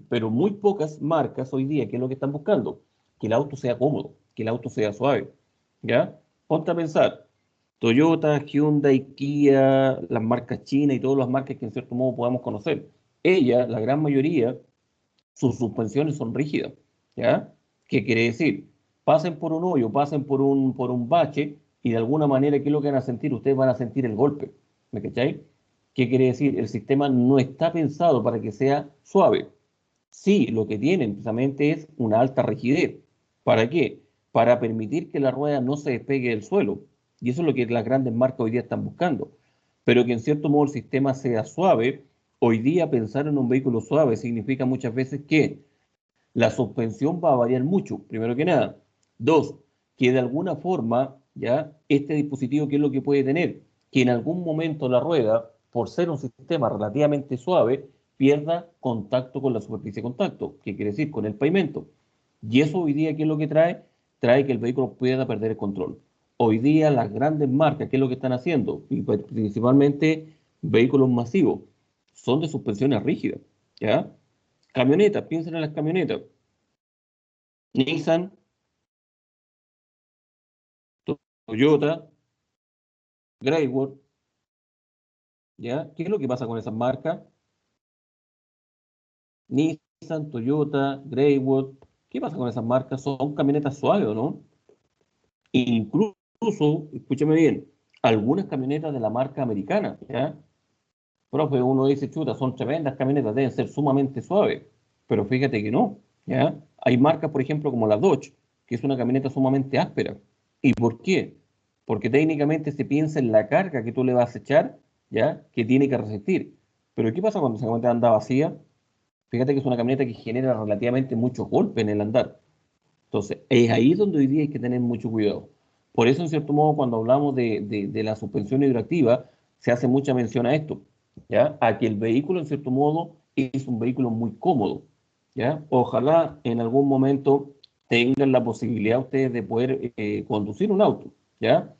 Pero muy pocas marcas hoy día, ¿qué es lo que están buscando? Que el auto sea cómodo, que el auto sea suave, ¿ya? Ponte a pensar, Toyota, Hyundai, Kia, las marcas chinas y todas las marcas que en cierto modo podamos conocer. Ellas, la gran mayoría, sus suspensiones son rígidas, ¿ya? ¿Qué quiere decir? Pasen por un hoyo, pasen por un bache y de alguna manera, ¿qué es lo que van a sentir? Ustedes van a sentir el golpe, ¿me cacháis? ¿Qué quiere decir? El sistema no está pensado para que sea suave. Sí, lo que tienen precisamente es una alta rigidez. ¿Para qué? Para permitir que la rueda no se despegue del suelo. Y eso es lo que las grandes marcas hoy día están buscando. Pero que en cierto modo el sistema sea suave. Hoy día pensar en un vehículo suave significa muchas veces que la suspensión va a variar mucho, primero que nada. Dos, que de alguna forma, ya, este dispositivo, ¿qué es lo que puede tener? Que en algún momento la rueda, por ser un sistema relativamente suave, pierda contacto con la superficie de contacto, ¿qué quiere decir? Con el pavimento. Y eso hoy día, ¿qué es lo que trae? Trae que el vehículo pueda perder el control. Hoy día las grandes marcas, ¿qué es lo que están haciendo? Y principalmente vehículos masivos, son de suspensiones rígidas, ¿ya? Camionetas, piensen en las camionetas. Nissan, Toyota, Greywood, ¿ya? ¿Qué es lo que pasa con esas marcas? Nissan, Toyota, Greywood, ¿qué pasa con esas marcas? Son camionetas suaves, ¿o no? Incluso, escúchame bien, algunas camionetas de la marca americana, ¿ya? Profe, uno dice, chuta, son tremendas camionetas, deben ser sumamente suaves, pero fíjate que no, ¿ya? Hay marcas, por ejemplo, como la Dodge, que es una camioneta sumamente áspera. ¿Y por qué? Porque técnicamente se piensa en la carga que tú le vas a echar, ¿ya? Que tiene que resistir. Pero ¿qué pasa cuando esa camioneta anda vacía? Fíjate que es una camioneta que genera relativamente mucho golpe en el andar. Entonces, es ahí donde hoy día hay que tener mucho cuidado. Por eso, en cierto modo, cuando hablamos de la suspensión hidroactiva, se hace mucha mención a esto, ¿ya? A que el vehículo, en cierto modo, es un vehículo muy cómodo, ¿ya? Ojalá en algún momento tengan la posibilidad ustedes de poder conducir un auto, ¿ya?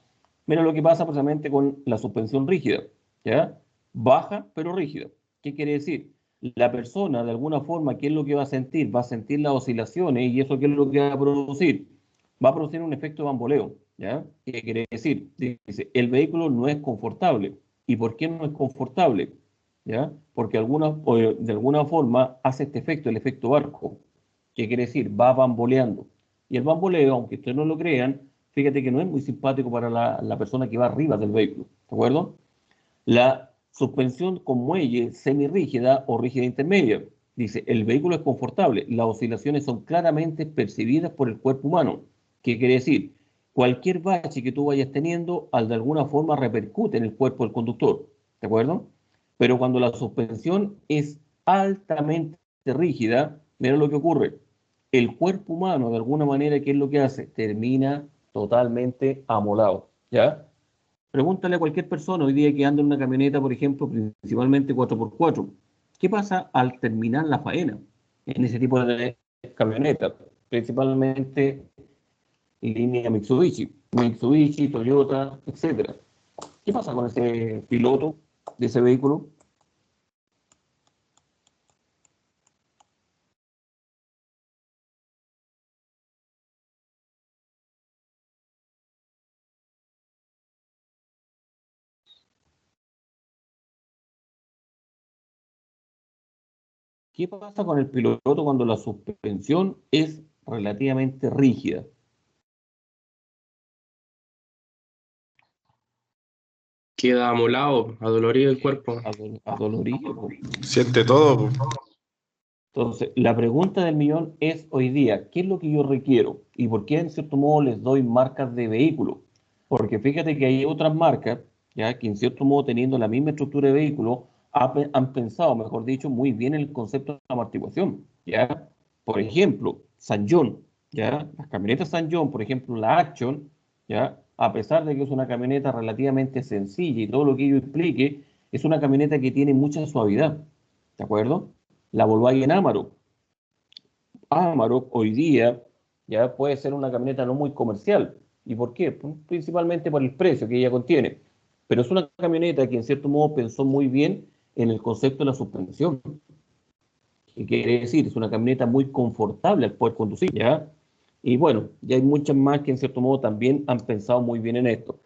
Mira lo que pasa precisamente con la suspensión rígida, ¿ya? Baja pero rígida. ¿Qué quiere decir? La persona, de alguna forma, ¿qué es lo que va a sentir? Va a sentir las oscilaciones y eso ¿qué es lo que va a producir? Va a producir un efecto de bamboleo, ¿ya? ¿Qué quiere decir? Dice, el vehículo no es confortable. ¿Y por qué no es confortable? ¿Ya? Porque de alguna forma hace este efecto, el efecto barco. ¿Qué quiere decir? Va bamboleando. Y el bamboleo, aunque ustedes no lo crean, fíjate que no es muy simpático para la persona que va arriba del vehículo, ¿de acuerdo? La suspensión con muelle semirrígida o rígida intermedia. Dice, el vehículo es confortable, las oscilaciones son claramente percibidas por el cuerpo humano. ¿Qué quiere decir? Cualquier bache que tú vayas teniendo, al de alguna forma repercute en el cuerpo del conductor, ¿de acuerdo? Pero cuando la suspensión es altamente rígida, mira lo que ocurre. El cuerpo humano, de alguna manera, ¿qué es lo que hace? Termina totalmente amolado, ¿ya? Pregúntale a cualquier persona hoy día que anda en una camioneta, por ejemplo, principalmente 4x4. ¿Qué pasa al terminar la faena en ese tipo de camioneta? Principalmente línea Mitsubishi, Toyota, etcétera. ¿Qué pasa con ese piloto de ese vehículo? ¿Qué pasa con el piloto cuando la suspensión es relativamente rígida? Queda amolado, adolorido el cuerpo. Adolorido. Siente todo, pues. Entonces, la pregunta del millón es hoy día, ¿qué es lo que yo requiero? ¿Y por qué en cierto modo les doy marcas de vehículo? Porque fíjate que hay otras marcas, ya que en cierto modo teniendo la misma estructura de vehículo, han pensado, mejor dicho, muy bien el concepto de amortiguación, ¿ya? Por ejemplo, San John, ¿ya? Las camionetas San John, por ejemplo, la Action, ¿ya? A pesar de que es una camioneta relativamente sencilla y todo lo que ello implique, es una camioneta que tiene mucha suavidad, ¿de acuerdo? La Volkswagen Amarok hoy día ya puede ser una camioneta no muy comercial. ¿Y por qué? Principalmente por el precio que ella contiene. Pero es una camioneta que en cierto modo pensó muy bien en el concepto de la suspensión. ¿Qué quiere decir? Es una camioneta muy confortable al poder conducir, ¿ya? Y bueno, ya hay muchas más que en cierto modo también han pensado muy bien en esto,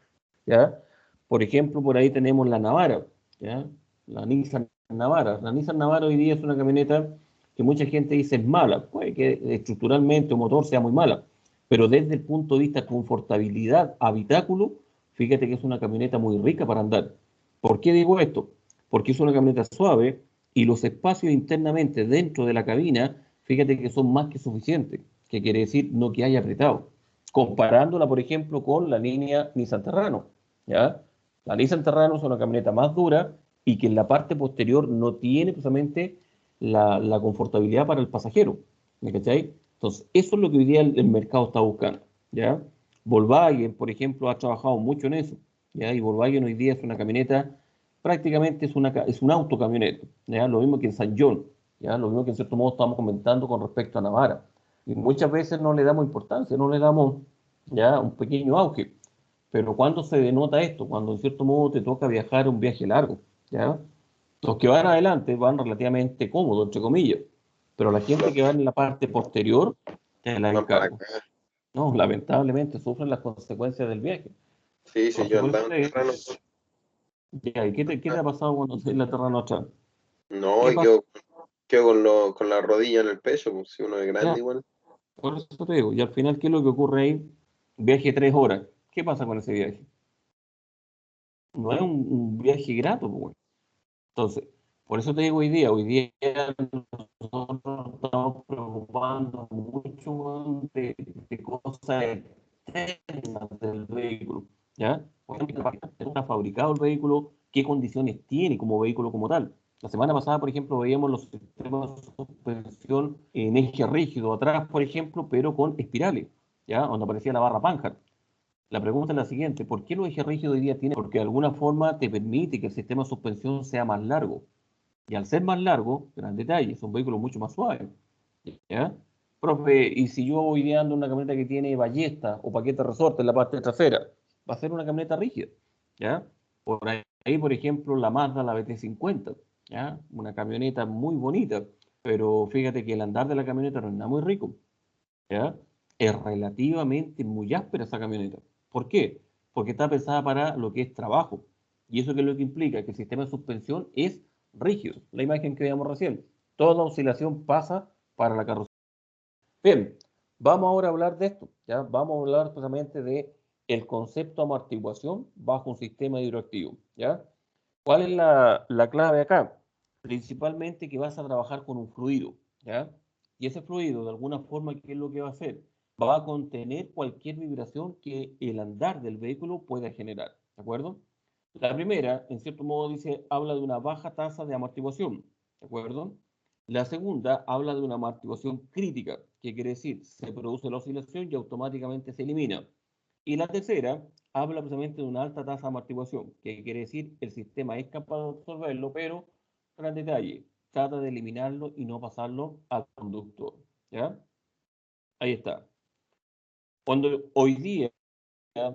¿ya? Por ejemplo, por ahí tenemos la Navara, ¿ya? La Nissan Navara. La Nissan Navara hoy día es una camioneta que mucha gente dice es mala, puede que estructuralmente o motor sea muy mala, pero desde el punto de vista de confortabilidad, habitáculo, fíjate que es una camioneta muy rica para andar. ¿Por qué digo esto? Porque es una camioneta suave y los espacios internamente dentro de la cabina, fíjate que son más que suficientes, que quiere decir no que haya apretado, comparándola, por ejemplo, con la línea Nissan Terrano, ¿ya? La Nissan Terrano es una camioneta más dura y que en la parte posterior no tiene precisamente la confortabilidad para el pasajero, ¿me cachai? Entonces, eso es lo que hoy día el mercado está buscando, ¿ya? Volkswagen, por ejemplo, ha trabajado mucho en eso, ¿ya? Y Volkswagen hoy día es una camioneta, prácticamente es un autocamioneta, ¿ya? Lo mismo que en San John, ¿ya? Lo mismo que en cierto modo estamos comentando con respecto a Navara. Y muchas veces no le damos importancia, no le damos ya un pequeño auge. Pero ¿cuándo se denota esto? Cuando en cierto modo te toca viajar un viaje largo, ¿ya? Los que van adelante van relativamente cómodos, entre comillas, pero la gente que va en la parte posterior, te la Van para encargo. acá. No, lamentablemente sufren las consecuencias del viaje. Sí, sí, Entonces, yo por eso andaba en terreno. ya, ¿y qué te ha pasado cuando te la terreno atrás? No, ¿Qué y pasa? quedo con la rodilla en el pecho, pues si uno es grande Ya, igual. por eso te digo, y al final, ¿qué es lo que ocurre ahí? Viaje 3 horas. ¿Qué pasa con ese viaje? No es un viaje grato, pues. Entonces, por eso te digo hoy día nosotros nos estamos preocupando mucho weón, de cosas externas del vehículo, ¿ya? Por ejemplo, ¿dónde está fabricado el vehículo? ¿Qué condiciones tiene como vehículo como tal? La semana pasada, por ejemplo, veíamos los sistemas de suspensión en eje rígido atrás, por ejemplo, pero con espirales, ¿ya? Donde aparecía la barra Panhard. La pregunta es la siguiente, ¿por qué los ejes rígidos hoy día tienen? Porque de alguna forma te permite que el sistema de suspensión sea más largo. Y al ser más largo, gran detalle, es un vehículo mucho más suave. ¿Ya? Profe, y si yo voy guiando una camioneta que tiene ballesta o paquete resorte en la parte trasera, va a ser una camioneta rígida. ¿Ya? Por ahí, por ejemplo, la Mazda, la BT50, ¿ya? Una camioneta muy bonita, pero fíjate que el andar de la camioneta no es nada muy rico. ¿Ya? Es relativamente muy áspera esa camioneta. ¿Por qué? Porque está pensada para lo que es trabajo. ¿Y eso qué es lo que implica? Que el sistema de suspensión es rígido. La imagen que veíamos recién. Toda oscilación pasa para la carrocería. Bien, vamos ahora a hablar de esto. ¿Ya? Vamos a hablar precisamente de el concepto de amortiguación bajo un sistema hidroactivo. ¿Ya? ¿Cuál es la clave acá? Principalmente que vas a trabajar con un fluido, ¿ya? Y ese fluido, de alguna forma, ¿qué es lo que va a hacer? Va a contener cualquier vibración que el andar del vehículo pueda generar, ¿de acuerdo? La primera, en cierto modo, dice, habla de una baja tasa de amortiguación, ¿de acuerdo? La segunda habla de una amortiguación crítica, que quiere decir, se produce la oscilación y automáticamente se elimina. Y la tercera habla precisamente de una alta tasa de amortiguación, que quiere decir el sistema es capaz de absorberlo, pero, gran detalle, trata de eliminarlo y no pasarlo al conductor. ¿Ya? Ahí está. Cuando hoy día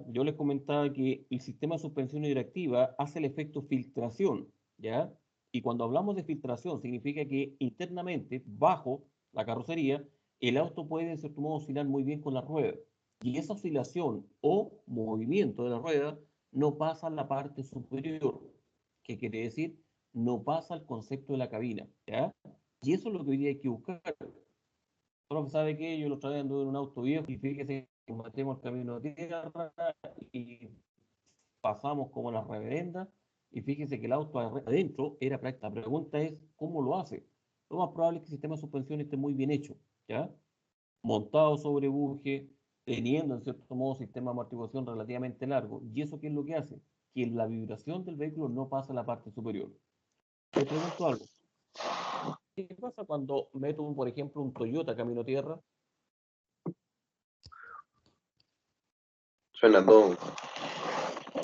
yo les comentaba que el sistema de suspensión hidroactiva hace el efecto filtración, ¿ya? Y cuando hablamos de filtración, significa que internamente, bajo la carrocería, el auto puede, en cierto modo, oscilar muy bien con la rueda. Y esa oscilación o movimiento de la rueda no pasa a la parte superior, que quiere decir, no pasa al concepto de la cabina, ¿ya? Y eso es lo que hoy día hay que buscar. Solo que sabe que yo lo otra vez anduve en un auto viejo y fíjese que matemos el camino de tierra y pasamos como la reverenda y fíjese que el auto adentro era práctica. La pregunta es, ¿cómo lo hace? lo más probable es que el sistema de suspensión esté muy bien hecho, ¿ya? Montado sobre buje, teniendo en cierto modo sistema de amortiguación relativamente largo. ¿Y eso qué es lo que hace? Que la vibración del vehículo no pasa a la parte superior. Te pregunto algo. ¿Qué pasa cuando meto, por ejemplo, un Toyota camino tierra? Suena todo.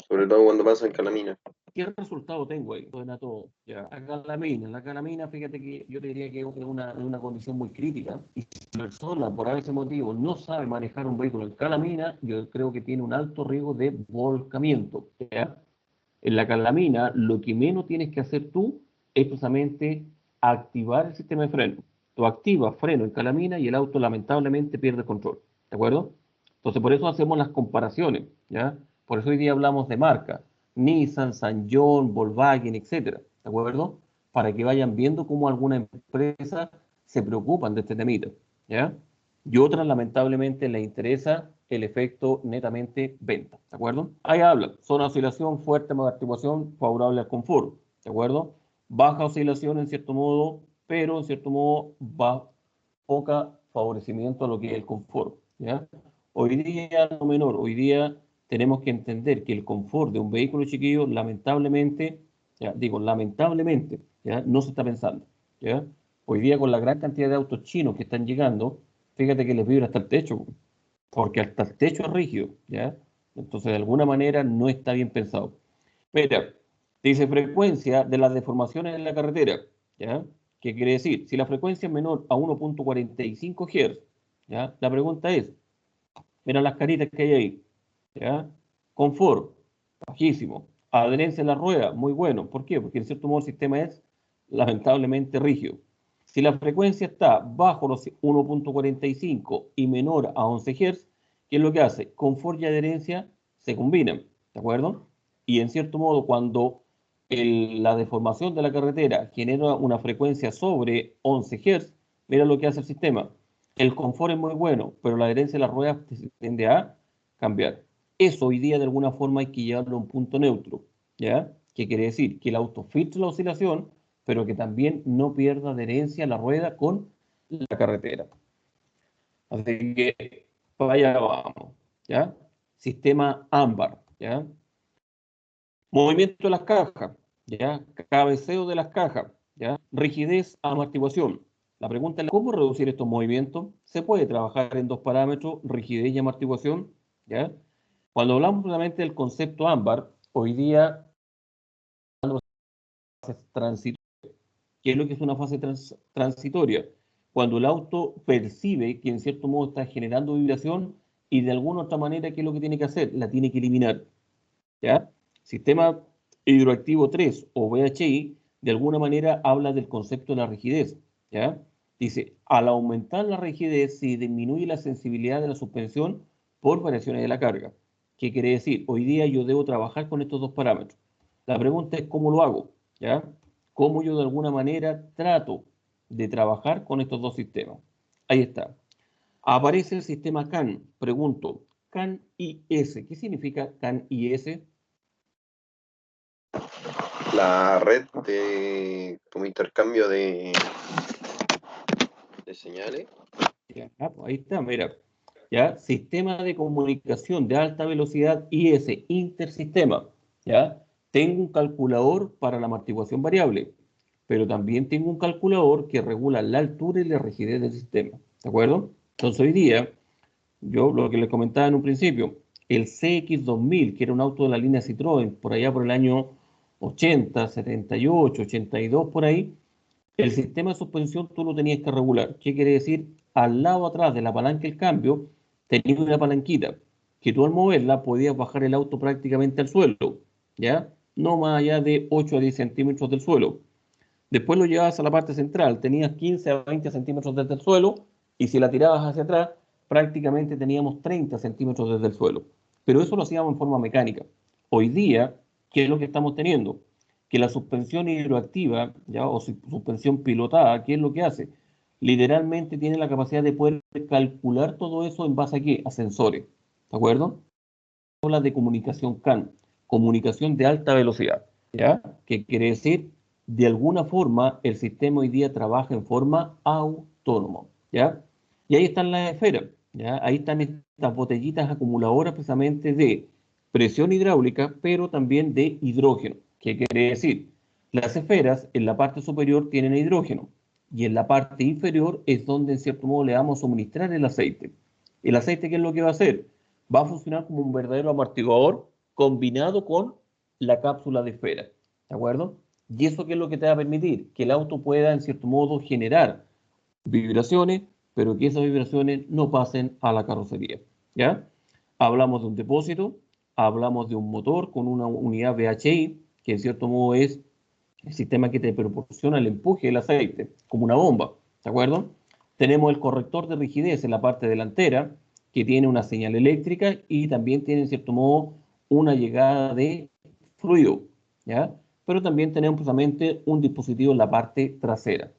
Sobre todo cuando pasa en Calamina. ¿Qué resultado tengo ahí? Suena todo. Ya. La calamina, fíjate que yo te diría que es una condición muy crítica. Y si la persona, por ese motivo, no sabe manejar un vehículo en calamina, yo creo que tiene un alto riesgo de volcamiento. ¿Ya? En la calamina, lo que menos tienes que hacer tú es precisamente activar el sistema de freno. Tú activas freno en calamina y el auto lamentablemente pierde control. ¿De acuerdo? Entonces, por eso hacemos las comparaciones. ¿Ya? Por eso hoy día hablamos de marca. Nissan, Sanyong, Volkswagen, etcétera. ¿De acuerdo? Para que vayan viendo cómo algunas empresas se preocupan de este temita. ¿Ya? Y otras, lamentablemente, les interesa el efecto netamente venta. ¿De acuerdo? Ahí habla. Zona de oscilación, fuerte amortiguación, favorable al confort. ¿De acuerdo? Baja oscilación en cierto modo, pero en cierto modo va poca favorecimiento a lo que es el confort. ¿Ya? Hoy día, no menor, hoy día tenemos que entender que el confort de un vehículo chiquillo, lamentablemente, ya, digo, lamentablemente, ya, no se está pensando. ¿Ya? Hoy día, con la gran cantidad de autos chinos que están llegando, fíjate que les vibra hasta el techo, porque hasta el techo es rígido, ¿ya? Entonces, de alguna manera, no está bien pensado. Mira, dice frecuencia de las deformaciones en la carretera, ¿ya? ¿Qué quiere decir? Si la frecuencia es menor a 1.45 Hz, ¿ya? La pregunta es, mira las caritas que hay ahí, ¿ya? Confort, bajísimo. Adherencia en la rueda, muy bueno. ¿Por qué? Porque en cierto modo el sistema es lamentablemente rígido. Si la frecuencia está bajo los 1.45 y menor a 11 Hz, ¿qué es lo que hace? Confort y adherencia se combinan, ¿de acuerdo? Y en cierto modo, cuando la deformación de la carretera genera una frecuencia sobre 11 Hz, mira lo que hace el sistema. El confort es muy bueno, pero la adherencia de las ruedas tiende a cambiar. Eso hoy día de alguna forma hay que llevarlo a un punto neutro, ¿ya? ¿Qué quiere decir? Que el auto filtre la oscilación, pero que también no pierda adherencia a la rueda con la carretera. Así que para allá vamos, ¿ya? Sistema ámbar, ¿ya? Movimiento de las cajas, ¿ya? Cabeceo de las cajas, ¿ya? Rigidez, amortiguación. La pregunta es, ¿cómo reducir estos movimientos? Se puede trabajar en dos parámetros, rigidez y amortiguación, ¿ya? Cuando hablamos nuevamente del concepto ámbar, hoy día transitoria. ¿Qué es lo que es una fase transitoria? Cuando el auto percibe que en cierto modo está generando vibración y de alguna otra manera, ¿qué es lo que tiene que hacer? La tiene que eliminar. ¿Ya? Sistema hidroactivo 3 o VHI, de alguna manera habla del concepto de la rigidez. ¿Ya? Dice, al aumentar la rigidez se disminuye la sensibilidad de la suspensión por variaciones de la carga. ¿Qué quiere decir? Hoy día yo debo trabajar con estos dos parámetros. La pregunta es cómo lo hago, ¿ya? ¿Cómo yo de alguna manera trato de trabajar con estos dos sistemas? Ahí está. Aparece el sistema CAN. Pregunto, CAN-IS. ¿Qué significa CAN-IS? La red de como intercambio de señales. Ya, pues ahí está, mira. ¿Ya? Sistema de comunicación de alta velocidad IS, intersistema. ¿Ya? Tengo un calculador para la amortiguación variable, pero también tengo un calculador que regula la altura y la rigidez del sistema. ¿De acuerdo? Entonces hoy día, yo lo que les comentaba en un principio, el CX2000, que era un auto de la línea Citroën, por allá por el año 80, 78, 82, por ahí, el sistema de suspensión tú lo tenías que regular. ¿Qué quiere decir? Al lado atrás de la palanca del cambio, tenías una palanquita que tú al moverla podías bajar el auto prácticamente al suelo, ¿ya? No más allá de 8 a 10 centímetros del suelo. Después lo llevabas a la parte central, tenías 15 a 20 centímetros desde el suelo, y si la tirabas hacia atrás, prácticamente teníamos 30 centímetros desde el suelo. Pero eso lo hacíamos en forma mecánica. Hoy día, ¿qué es lo que estamos teniendo? Que la suspensión hidroactiva, ¿ya? O suspensión pilotada, ¿qué es lo que hace? Literalmente tiene la capacidad de poder calcular todo eso en base a qué? A sensores. ¿De acuerdo? Habla de comunicación CAN, comunicación de alta velocidad, ¿ya? ¿Qué quiere decir? de alguna forma el sistema hoy día trabaja en forma autónoma, ¿ya? Y ahí están las esferas, ¿ya? Ahí están estas botellitas acumuladoras precisamente de presión hidráulica, pero también de hidrógeno. ¿Qué quiere decir? Las esferas en la parte superior tienen hidrógeno y en la parte inferior es donde en cierto modo le vamos a suministrar el aceite. ¿El aceite qué es lo que va a hacer? Va a funcionar como un verdadero amortiguador combinado con la cápsula de esfera, ¿de acuerdo? ¿Y eso qué es lo que te va a permitir? Que el auto pueda en cierto modo generar vibraciones, pero que esas vibraciones no pasen a la carrocería, ¿ya? Hablamos de un depósito, hablamos de un motor con una unidad VHI, que en cierto modo es el sistema que te proporciona el empuje del aceite, como una bomba, ¿de acuerdo? Tenemos el corrector de rigidez en la parte delantera, que tiene una señal eléctrica y también tiene, en cierto modo, una llegada de fluido, ¿ya? Pero también tenemos precisamente un dispositivo en la parte trasera.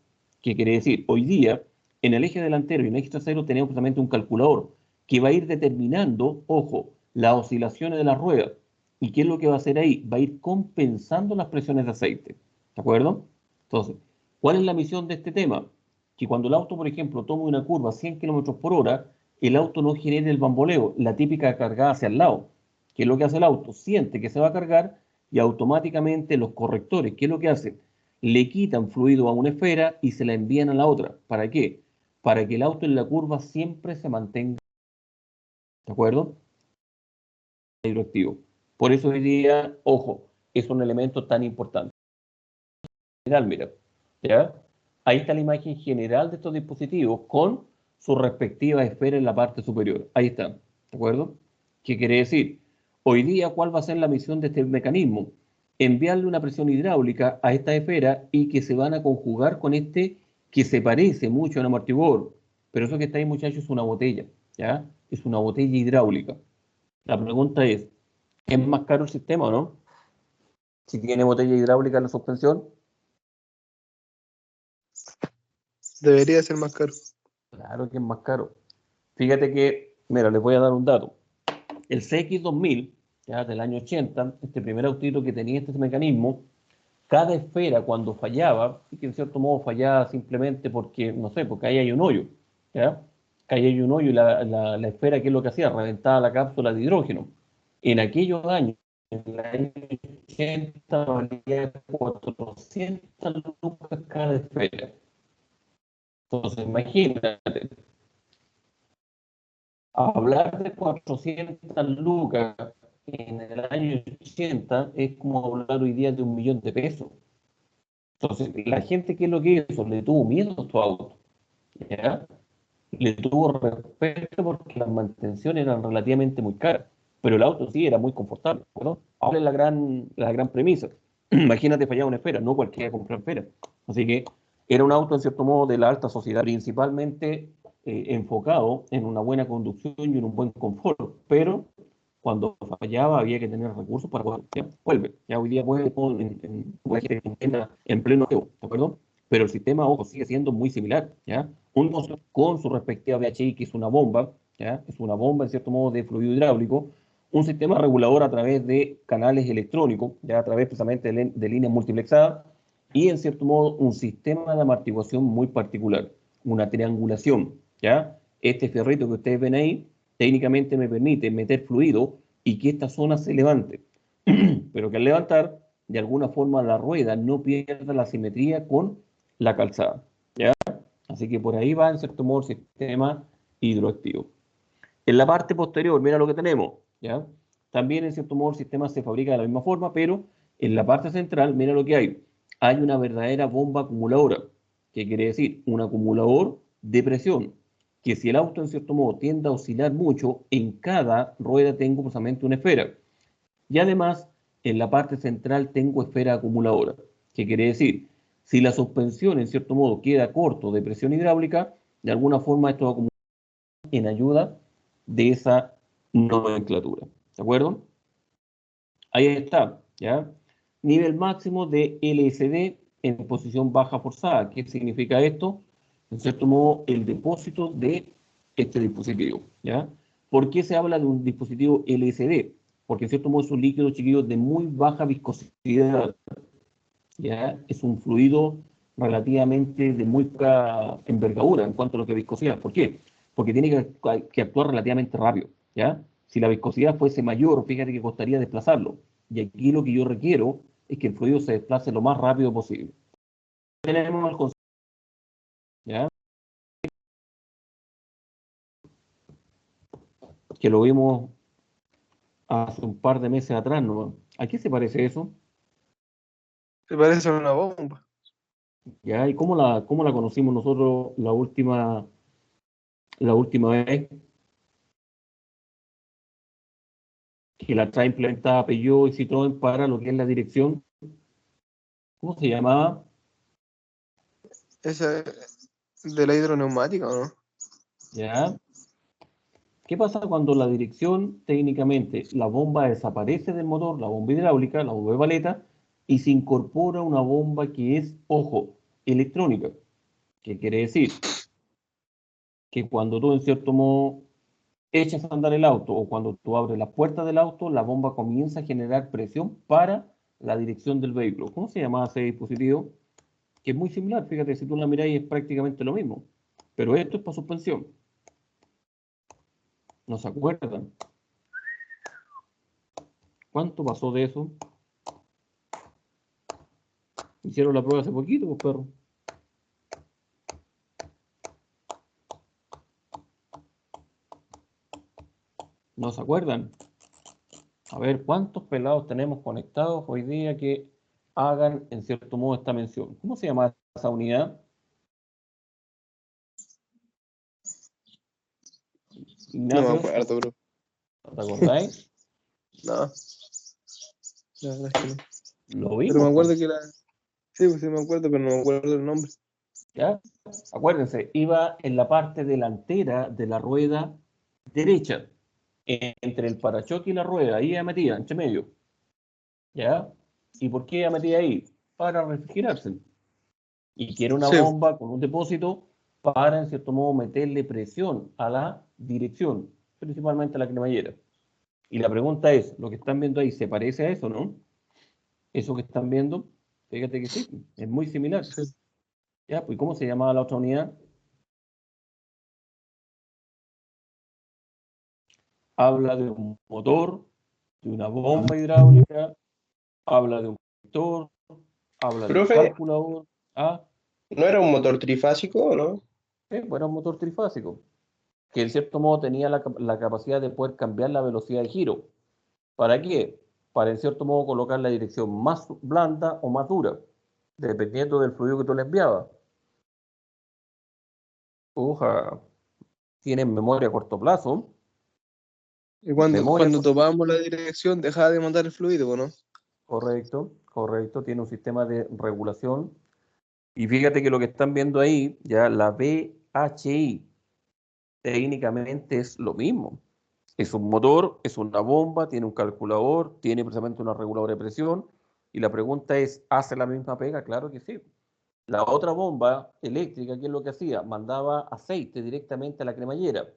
¿Qué quiere decir? Hoy día, en el eje delantero y en el eje trasero tenemos precisamente un calculador que va a ir determinando, ojo, las oscilaciones de las ruedas. ¿Y qué es lo que va a hacer ahí? Va a ir compensando las presiones de aceite. ¿De acuerdo? Entonces, ¿cuál es la misión de este tema? Que cuando el auto, por ejemplo, tome una curva a 100 km por hora, el auto no genere el bamboleo, la típica cargada hacia el lado. ¿Qué es lo que hace el auto? Siente que se va a cargar y automáticamente los correctores, ¿qué es lo que hacen? Le quitan fluido a una esfera y se la envían a la otra. ¿Para qué? Para que el auto en la curva siempre se mantenga, ¿de acuerdo? Hidroactivo. Por eso hoy día, ojo, es un elemento tan importante. Mira, ¿ya? Ahí está la imagen general de estos dispositivos con su respectiva esfera en la parte superior. Ahí está, ¿de acuerdo? ¿Qué quiere decir? Hoy día, ¿cuál va a ser la misión de este mecanismo? Enviarle una presión hidráulica a esta esfera y que se van a conjugar con este que se parece mucho a un amortiguador. Pero eso que está ahí, muchachos, es una botella, ¿ya? Es una botella hidráulica. La pregunta ¿es más caro el sistema o no? Si tiene botella hidráulica en la suspensión. Debería ser más caro. Claro que es más caro. Fíjate que, mira, les voy a dar un dato. El CX2000, ya del año 80, este primer autito que tenía este mecanismo, cada esfera cuando fallaba, y que en cierto modo fallaba simplemente porque, no sé, porque ahí hay un hoyo, ¿ya? Que ahí hay un hoyo y la esfera, ¿qué es lo que hacía? Reventaba la cápsula de hidrógeno. En aquellos años, en el año 80, valía 400 lucas cada esfera. Entonces, imagínate, hablar de 400 lucas en el año 80 es como hablar hoy día de 1.000.000 de pesos. Entonces, la gente, ¿qué es lo que hizo? Le tuvo miedo a su auto, ¿ya? Le tuvo respeto porque las mantenciones eran relativamente muy caras, pero el auto sí era muy confortable, ¿no? Ahora es la gran premisa. Imagínate fallar una esfera, no cualquiera compra esfera. Así que era un auto, en cierto modo, de la alta sociedad, principalmente enfocado en una buena conducción y en un buen confort, pero cuando fallaba había que tener recursos para poder, ¿ya? Vuelve, ya hoy día vuelve en pleno juego, ¿de acuerdo? Pero el sistema, ojo, sigue siendo muy similar, ¿ya? Un motor con su respectiva VHI, que es una bomba, ¿ya? Es una bomba, en cierto modo, de fluido hidráulico, un sistema regulador a través de canales electrónicos, ya a través precisamente de líneas multiplexadas, y en cierto modo un sistema de amortiguación muy particular, una triangulación, ¿ya? Este fierrito que ustedes ven ahí, técnicamente me permite meter fluido y que esta zona se levante, pero que al levantar, de alguna forma la rueda no pierda la simetría con la calzada, ¿ya? Así que por ahí va en cierto modo el sistema hidroactivo. En la parte posterior, mira lo que tenemos, ¿ya? También en cierto modo el sistema se fabrica de la misma forma, pero en la parte central, mira lo que hay. Hay una verdadera bomba acumuladora. ¿Qué quiere decir? Un acumulador de presión, que si el auto en cierto modo tiende a oscilar mucho, en cada rueda tengo precisamente una esfera. Y además, en la parte central tengo esfera acumuladora. ¿Qué quiere decir? Si la suspensión en cierto modo queda corto de presión hidráulica, de alguna forma esto va a acumular en ayuda de esa nomenclatura. ¿De acuerdo? Ahí está, ¿ya? Nivel máximo de LSD en posición baja forzada. ¿Qué significa esto? En cierto modo, el depósito de este dispositivo, ¿ya? ¿Por qué se habla de un dispositivo LSD? Porque en cierto modo es un líquido, chiquillo, de muy baja viscosidad. ¿ya? Es un fluido relativamente de muy poca envergadura en cuanto a lo que es viscosidad. ¿Por qué? Porque tiene que actuar relativamente rápido, ¿ya? Si la viscosidad fuese mayor, fíjate que costaría desplazarlo. Y aquí lo que yo requiero es que el fluido se desplace lo más rápido posible. Tenemos el concepto, ¿ya? Que lo vimos hace un par de meses atrás, ¿no? ¿A qué se parece eso? Se parece a una bomba. ¿Ya? ¿Y cómo la conocimos nosotros la última vez que la trae implementada Peugeot y Citroën para lo que es la dirección? ¿Cómo se llamaba? Esa es de la hidroneumática, ¿o no? ¿Ya? ¿Qué pasa cuando la dirección, técnicamente, la bomba desaparece del motor, la bomba hidráulica, la bomba de paleta, y se incorpora una bomba que es, ojo, electrónica? ¿Qué quiere decir? Que cuando tú, en cierto modo, echas a andar el auto o cuando tú abres las puertas del auto, la bomba comienza a generar presión para la dirección del vehículo. ¿Cómo se llama ese dispositivo? Que es muy similar, fíjate, si tú la miráis es prácticamente lo mismo. Pero esto es para suspensión. ¿No se acuerdan? ¿Cuánto pasó de eso? Hicieron la prueba hace poquito, pues, perro. ¿No se acuerdan? A ver, ¿cuántos pelados tenemos conectados hoy día que hagan, en cierto modo, esta mención? ¿Cómo se llama esa unidad? No me Ignacio, acuerdo, bro. ¿te acordáis? No, la verdad es que no. Lo Pero me vimos, acuerdo pues, que era. Sí, pues sí me acuerdo, pero no me acuerdo el nombre. ¿ya? Acuérdense, iba en la parte delantera de la rueda derecha, entre el parachoque y la rueda, ahí ya metida, entre medio, ¿ya? ¿Y por qué ya metida ahí? Para refrigerarse. Y quiere una Sí, bomba con un depósito para, en cierto modo, meterle presión a la dirección, principalmente a la cremallera. Y la pregunta es, ¿lo que están viendo ahí se parece a eso, no? Eso que están viendo, fíjate que sí, es muy similar. sí. ¿Ya? Pues, ¿cómo se llamaba la otra unidad? Habla de un motor, de una bomba hidráulica, habla de un conector, habla de un Profe, calculador. Ah, ¿no era un motor trifásico o no? bueno, un motor trifásico, que en cierto modo tenía la capacidad de poder cambiar la velocidad de giro. ¿Para qué? Para en cierto modo colocar la dirección más blanda o más dura, dependiendo del fluido que tú le enviabas. Oja, tienen memoria a corto plazo, Y cuando, memoria, cuando topábamos la dirección, dejaba de mandar el fluido, ¿o no? correcto, correcto, tiene un sistema de regulación. Y fíjate que lo que están viendo ahí, ya la VHI, técnicamente es lo mismo. Es un motor, es una bomba, tiene un calculador, tiene precisamente una reguladora de presión. Y la pregunta es, ¿hace la misma pega? Claro que sí. La otra bomba eléctrica, ¿qué es lo que hacía? Mandaba aceite directamente a la cremallera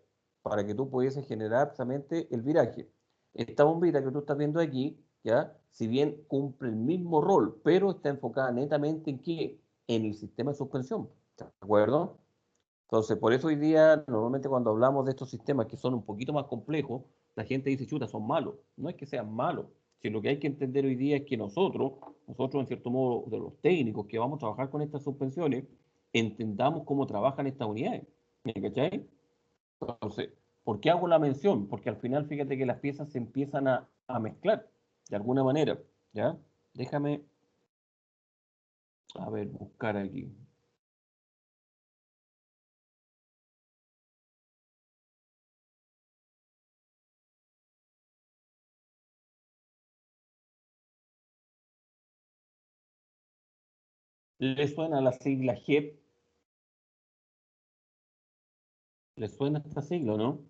para que tú pudieses generar precisamente el viraje. Esta bombita que tú estás viendo aquí, ¿ya? Si bien cumple el mismo rol, pero está enfocada netamente en qué? En el sistema de suspensión. ¿De acuerdo? Entonces, por eso hoy día, normalmente cuando hablamos de estos sistemas que son un poquito más complejos, la gente dice, chuta, son malos. No es que sean malos, sino lo que hay que entender hoy día es que nosotros en cierto modo, de los técnicos que vamos a trabajar con estas suspensiones, entendamos cómo trabajan estas unidades. ¿Me cachai? Entonces, ¿por qué hago la mención? Porque al final, fíjate que las piezas se empiezan a mezclar de alguna manera, ¿ya? Déjame, a ver, buscar aquí. ¿Le suena la sigla GEP? ¿Le suena esta sigla, no?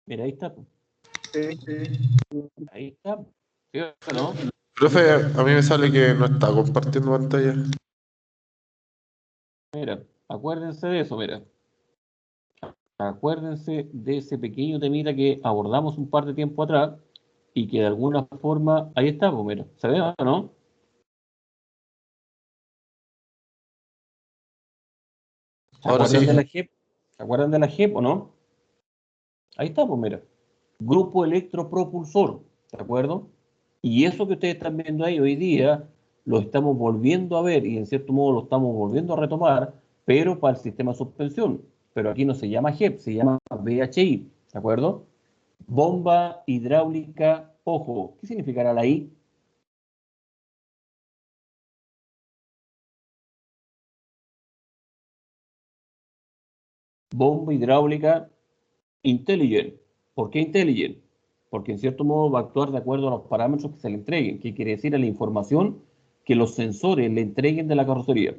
Mira, ahí está, po. Sí, sí. Ahí está, po. ¿Sí o no? Profe, a mí me sale que no está compartiendo pantalla. Mira, acuérdense de eso, mira. Acuérdense de ese pequeño temita que abordamos un par de tiempo atrás y que de alguna forma, ahí está, pues mira, ¿se ve o no? ¿Se Ahora acuerdan sí. de la JEP? ¿Se acuerdan de la JEP o no? Ahí está, pues mira. Grupo electropropulsor, ¿de acuerdo? Y eso que ustedes están viendo ahí hoy día, lo estamos volviendo a ver y en cierto modo lo estamos volviendo a retomar, pero para el sistema de suspensión. Pero aquí no se llama JEP, se llama VHI, ¿de acuerdo? Bomba hidráulica, ojo, ¿qué significará la I? Bomba hidráulica intelligent. ¿Por qué intelligent? Porque en cierto modo va a actuar de acuerdo a los parámetros que se le entreguen, que quiere decir a la información que los sensores le entreguen de la carrocería.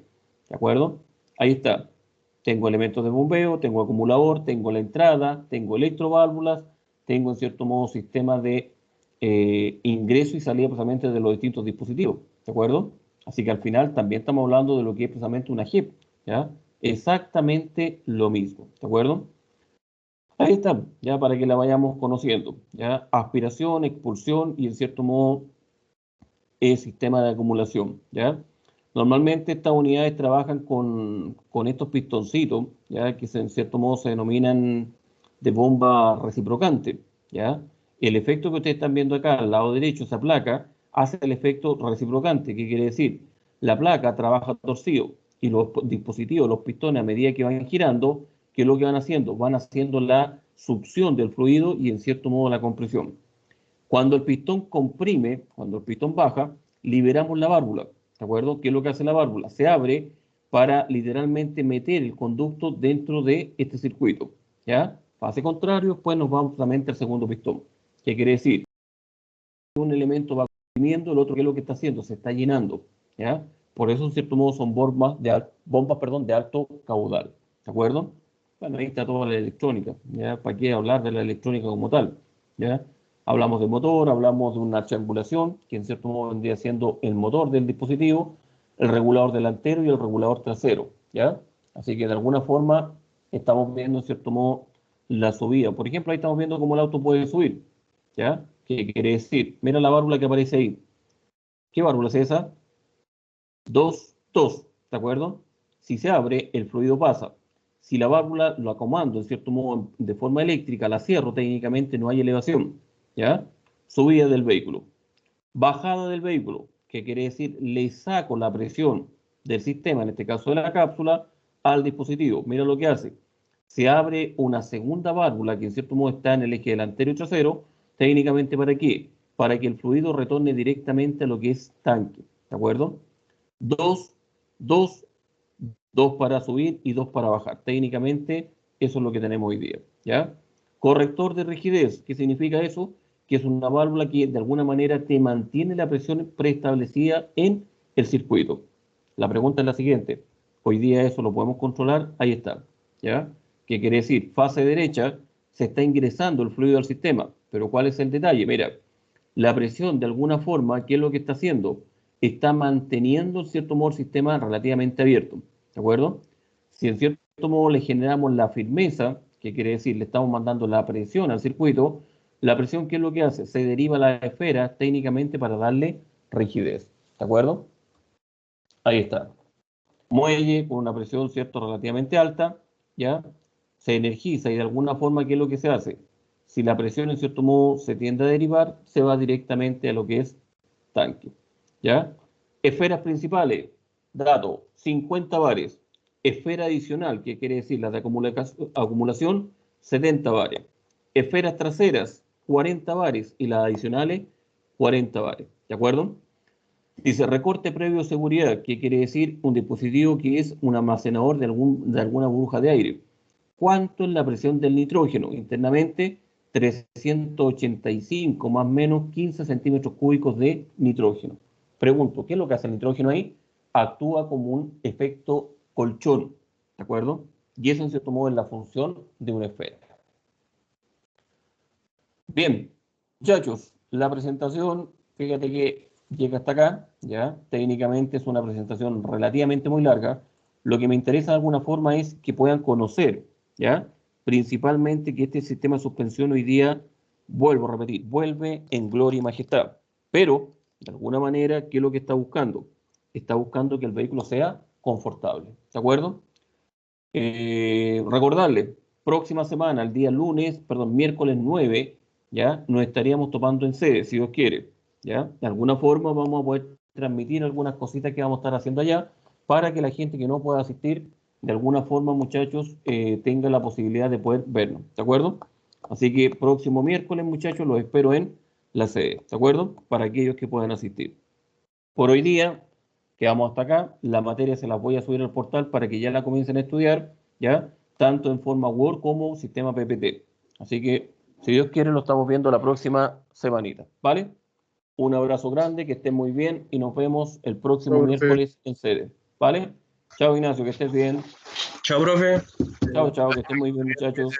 ¿De acuerdo? Ahí está. Tengo elementos de bombeo, tengo acumulador, tengo la entrada, tengo electroválvulas, tengo en cierto modo sistemas de ingreso y salida precisamente de los distintos dispositivos. ¿De acuerdo? Así que al final también estamos hablando de lo que es precisamente una JEP. ¿Ya? Exactamente lo mismo. ¿De acuerdo? Ahí está, ya para que la vayamos conociendo. ¿Ya? Aspiración, expulsión y en cierto modo el sistema de acumulación. ¿Ya? Normalmente estas unidades trabajan con estos pistoncitos, ¿ya? Que en cierto modo se denominan de bomba reciprocante. ¿Ya? El efecto que ustedes están viendo acá al lado derecho, esa placa, hace el efecto reciprocante. ¿Qué quiere decir? La placa trabaja torcido y los dispositivos, los pistones, a medida que van girando, ¿qué es lo que van haciendo? Van haciendo la succión del fluido y en cierto modo la compresión. Cuando el pistón comprime, cuando el pistón baja, liberamos la válvula. ¿De acuerdo? ¿Qué es lo que hace la válvula? Se abre para literalmente meter el conducto dentro de este circuito. ¿Ya? Fase contrario, pues nos vamos solamente al segundo pistón. ¿Qué quiere decir? Un elemento va comprimiendo, el otro, ¿qué es lo que está haciendo? Se está llenando. ¿Ya? Por eso, en cierto modo, son bombas de alto caudal. ¿De acuerdo? Bueno, ahí está toda la electrónica. ¿Ya? ¿Para qué hablar de la electrónica como tal? ¿Ya? Hablamos de motor, hablamos de una triangulación, que en cierto modo vendría siendo el motor del dispositivo, el regulador delantero y el regulador trasero, ¿ya? Así que de alguna forma estamos viendo en cierto modo la subida. Por ejemplo, ahí estamos viendo cómo el auto puede subir, ¿ya? ¿Qué quiere decir? Mira la válvula que aparece ahí. ¿Qué válvula es esa? 2, ¿de acuerdo? Si se abre, el fluido pasa. Si la válvula lo comando en cierto modo de forma eléctrica, la cierro, técnicamente no hay elevación, ¿ya? Subida del vehículo. Bajada del vehículo, que quiere decir le saco la presión del sistema, en este caso de la cápsula, al dispositivo. Mira lo que hace. Se abre una segunda válvula que en cierto modo está en el eje delantero y trasero, técnicamente ¿para qué? Para que el fluido retorne directamente a lo que es tanque, ¿de acuerdo? Dos, dos, dos para subir y dos para bajar. Técnicamente eso es lo que tenemos hoy día, ¿ya? Corrector de rigidez, ¿qué significa eso? Que es una válvula que de alguna manera te mantiene la presión preestablecida en el circuito. La pregunta es la siguiente, ¿hoy día eso lo podemos controlar? Ahí está, ¿ya? ¿Qué quiere decir? Fase derecha, se está ingresando el fluido al sistema, pero ¿cuál es el detalle? Mira, la presión de alguna forma, ¿qué es lo que está haciendo? Está manteniendo en cierto modo el sistema relativamente abierto, ¿de acuerdo? Si en cierto modo le generamos la firmeza, ¿qué quiere decir? Le estamos mandando la presión al circuito, la presión, ¿qué es lo que hace? Se deriva a la esfera técnicamente para darle rigidez, ¿de acuerdo? Ahí está. Muelle con una presión, ¿cierto?, relativamente alta, ¿ya? Se energiza y de alguna forma, ¿qué es lo que se hace? Si la presión, en cierto modo, se tiende a derivar, se va directamente a lo que es tanque, ¿ya? Esferas principales, dato, 50 bares. Esfera adicional, que quiere decir la de acumulación, 70 bares. Esferas traseras, 40 bares y las adicionales, 40 bares, ¿de acuerdo? Dice recorte previo de seguridad, que quiere decir un dispositivo que es un almacenador de alguna burbuja de aire. ¿Cuánto es la presión del nitrógeno? Internamente, 385 más o menos 15 centímetros cúbicos de nitrógeno. Pregunto, ¿qué es lo que hace el nitrógeno ahí? Actúa como un efecto colchón, ¿de acuerdo? Y eso en cierto modo es la función de una esfera. Bien, muchachos, la presentación, fíjate que llega hasta acá, ¿ya? Técnicamente es una presentación relativamente muy larga. Lo que me interesa de alguna forma es que puedan conocer, ¿ya? Principalmente que este sistema de suspensión hoy día, vuelvo a repetir, vuelve en gloria y majestad. Pero, de alguna manera, ¿qué es lo que está buscando? Está buscando que el vehículo sea confortable, ¿de acuerdo? Recordarle, próxima semana, el día miércoles 9, ya nos estaríamos topando en sede, si Dios quiere, ya. De alguna forma vamos a poder transmitir algunas cositas que vamos a estar haciendo allá para que la gente que no pueda asistir, de alguna forma, muchachos, tenga la posibilidad de poder vernos, ¿de acuerdo? Así que próximo miércoles, muchachos, los espero en la sede, ¿de acuerdo? Para aquellos que puedan asistir. Por hoy día, quedamos hasta acá. La materia se las voy a subir al portal para que ya la comiencen a estudiar, ¿ya? Tanto en forma Word como sistema PPT. Así que, si Dios quiere, lo estamos viendo la próxima semanita, ¿vale? Un abrazo grande, que estén muy bien y nos vemos el próximo Chao, profe. miércoles en sede, ¿vale? Chao, Ignacio, que estés bien. Chao, profe. Chao, chao, que estén muy bien, muchachos.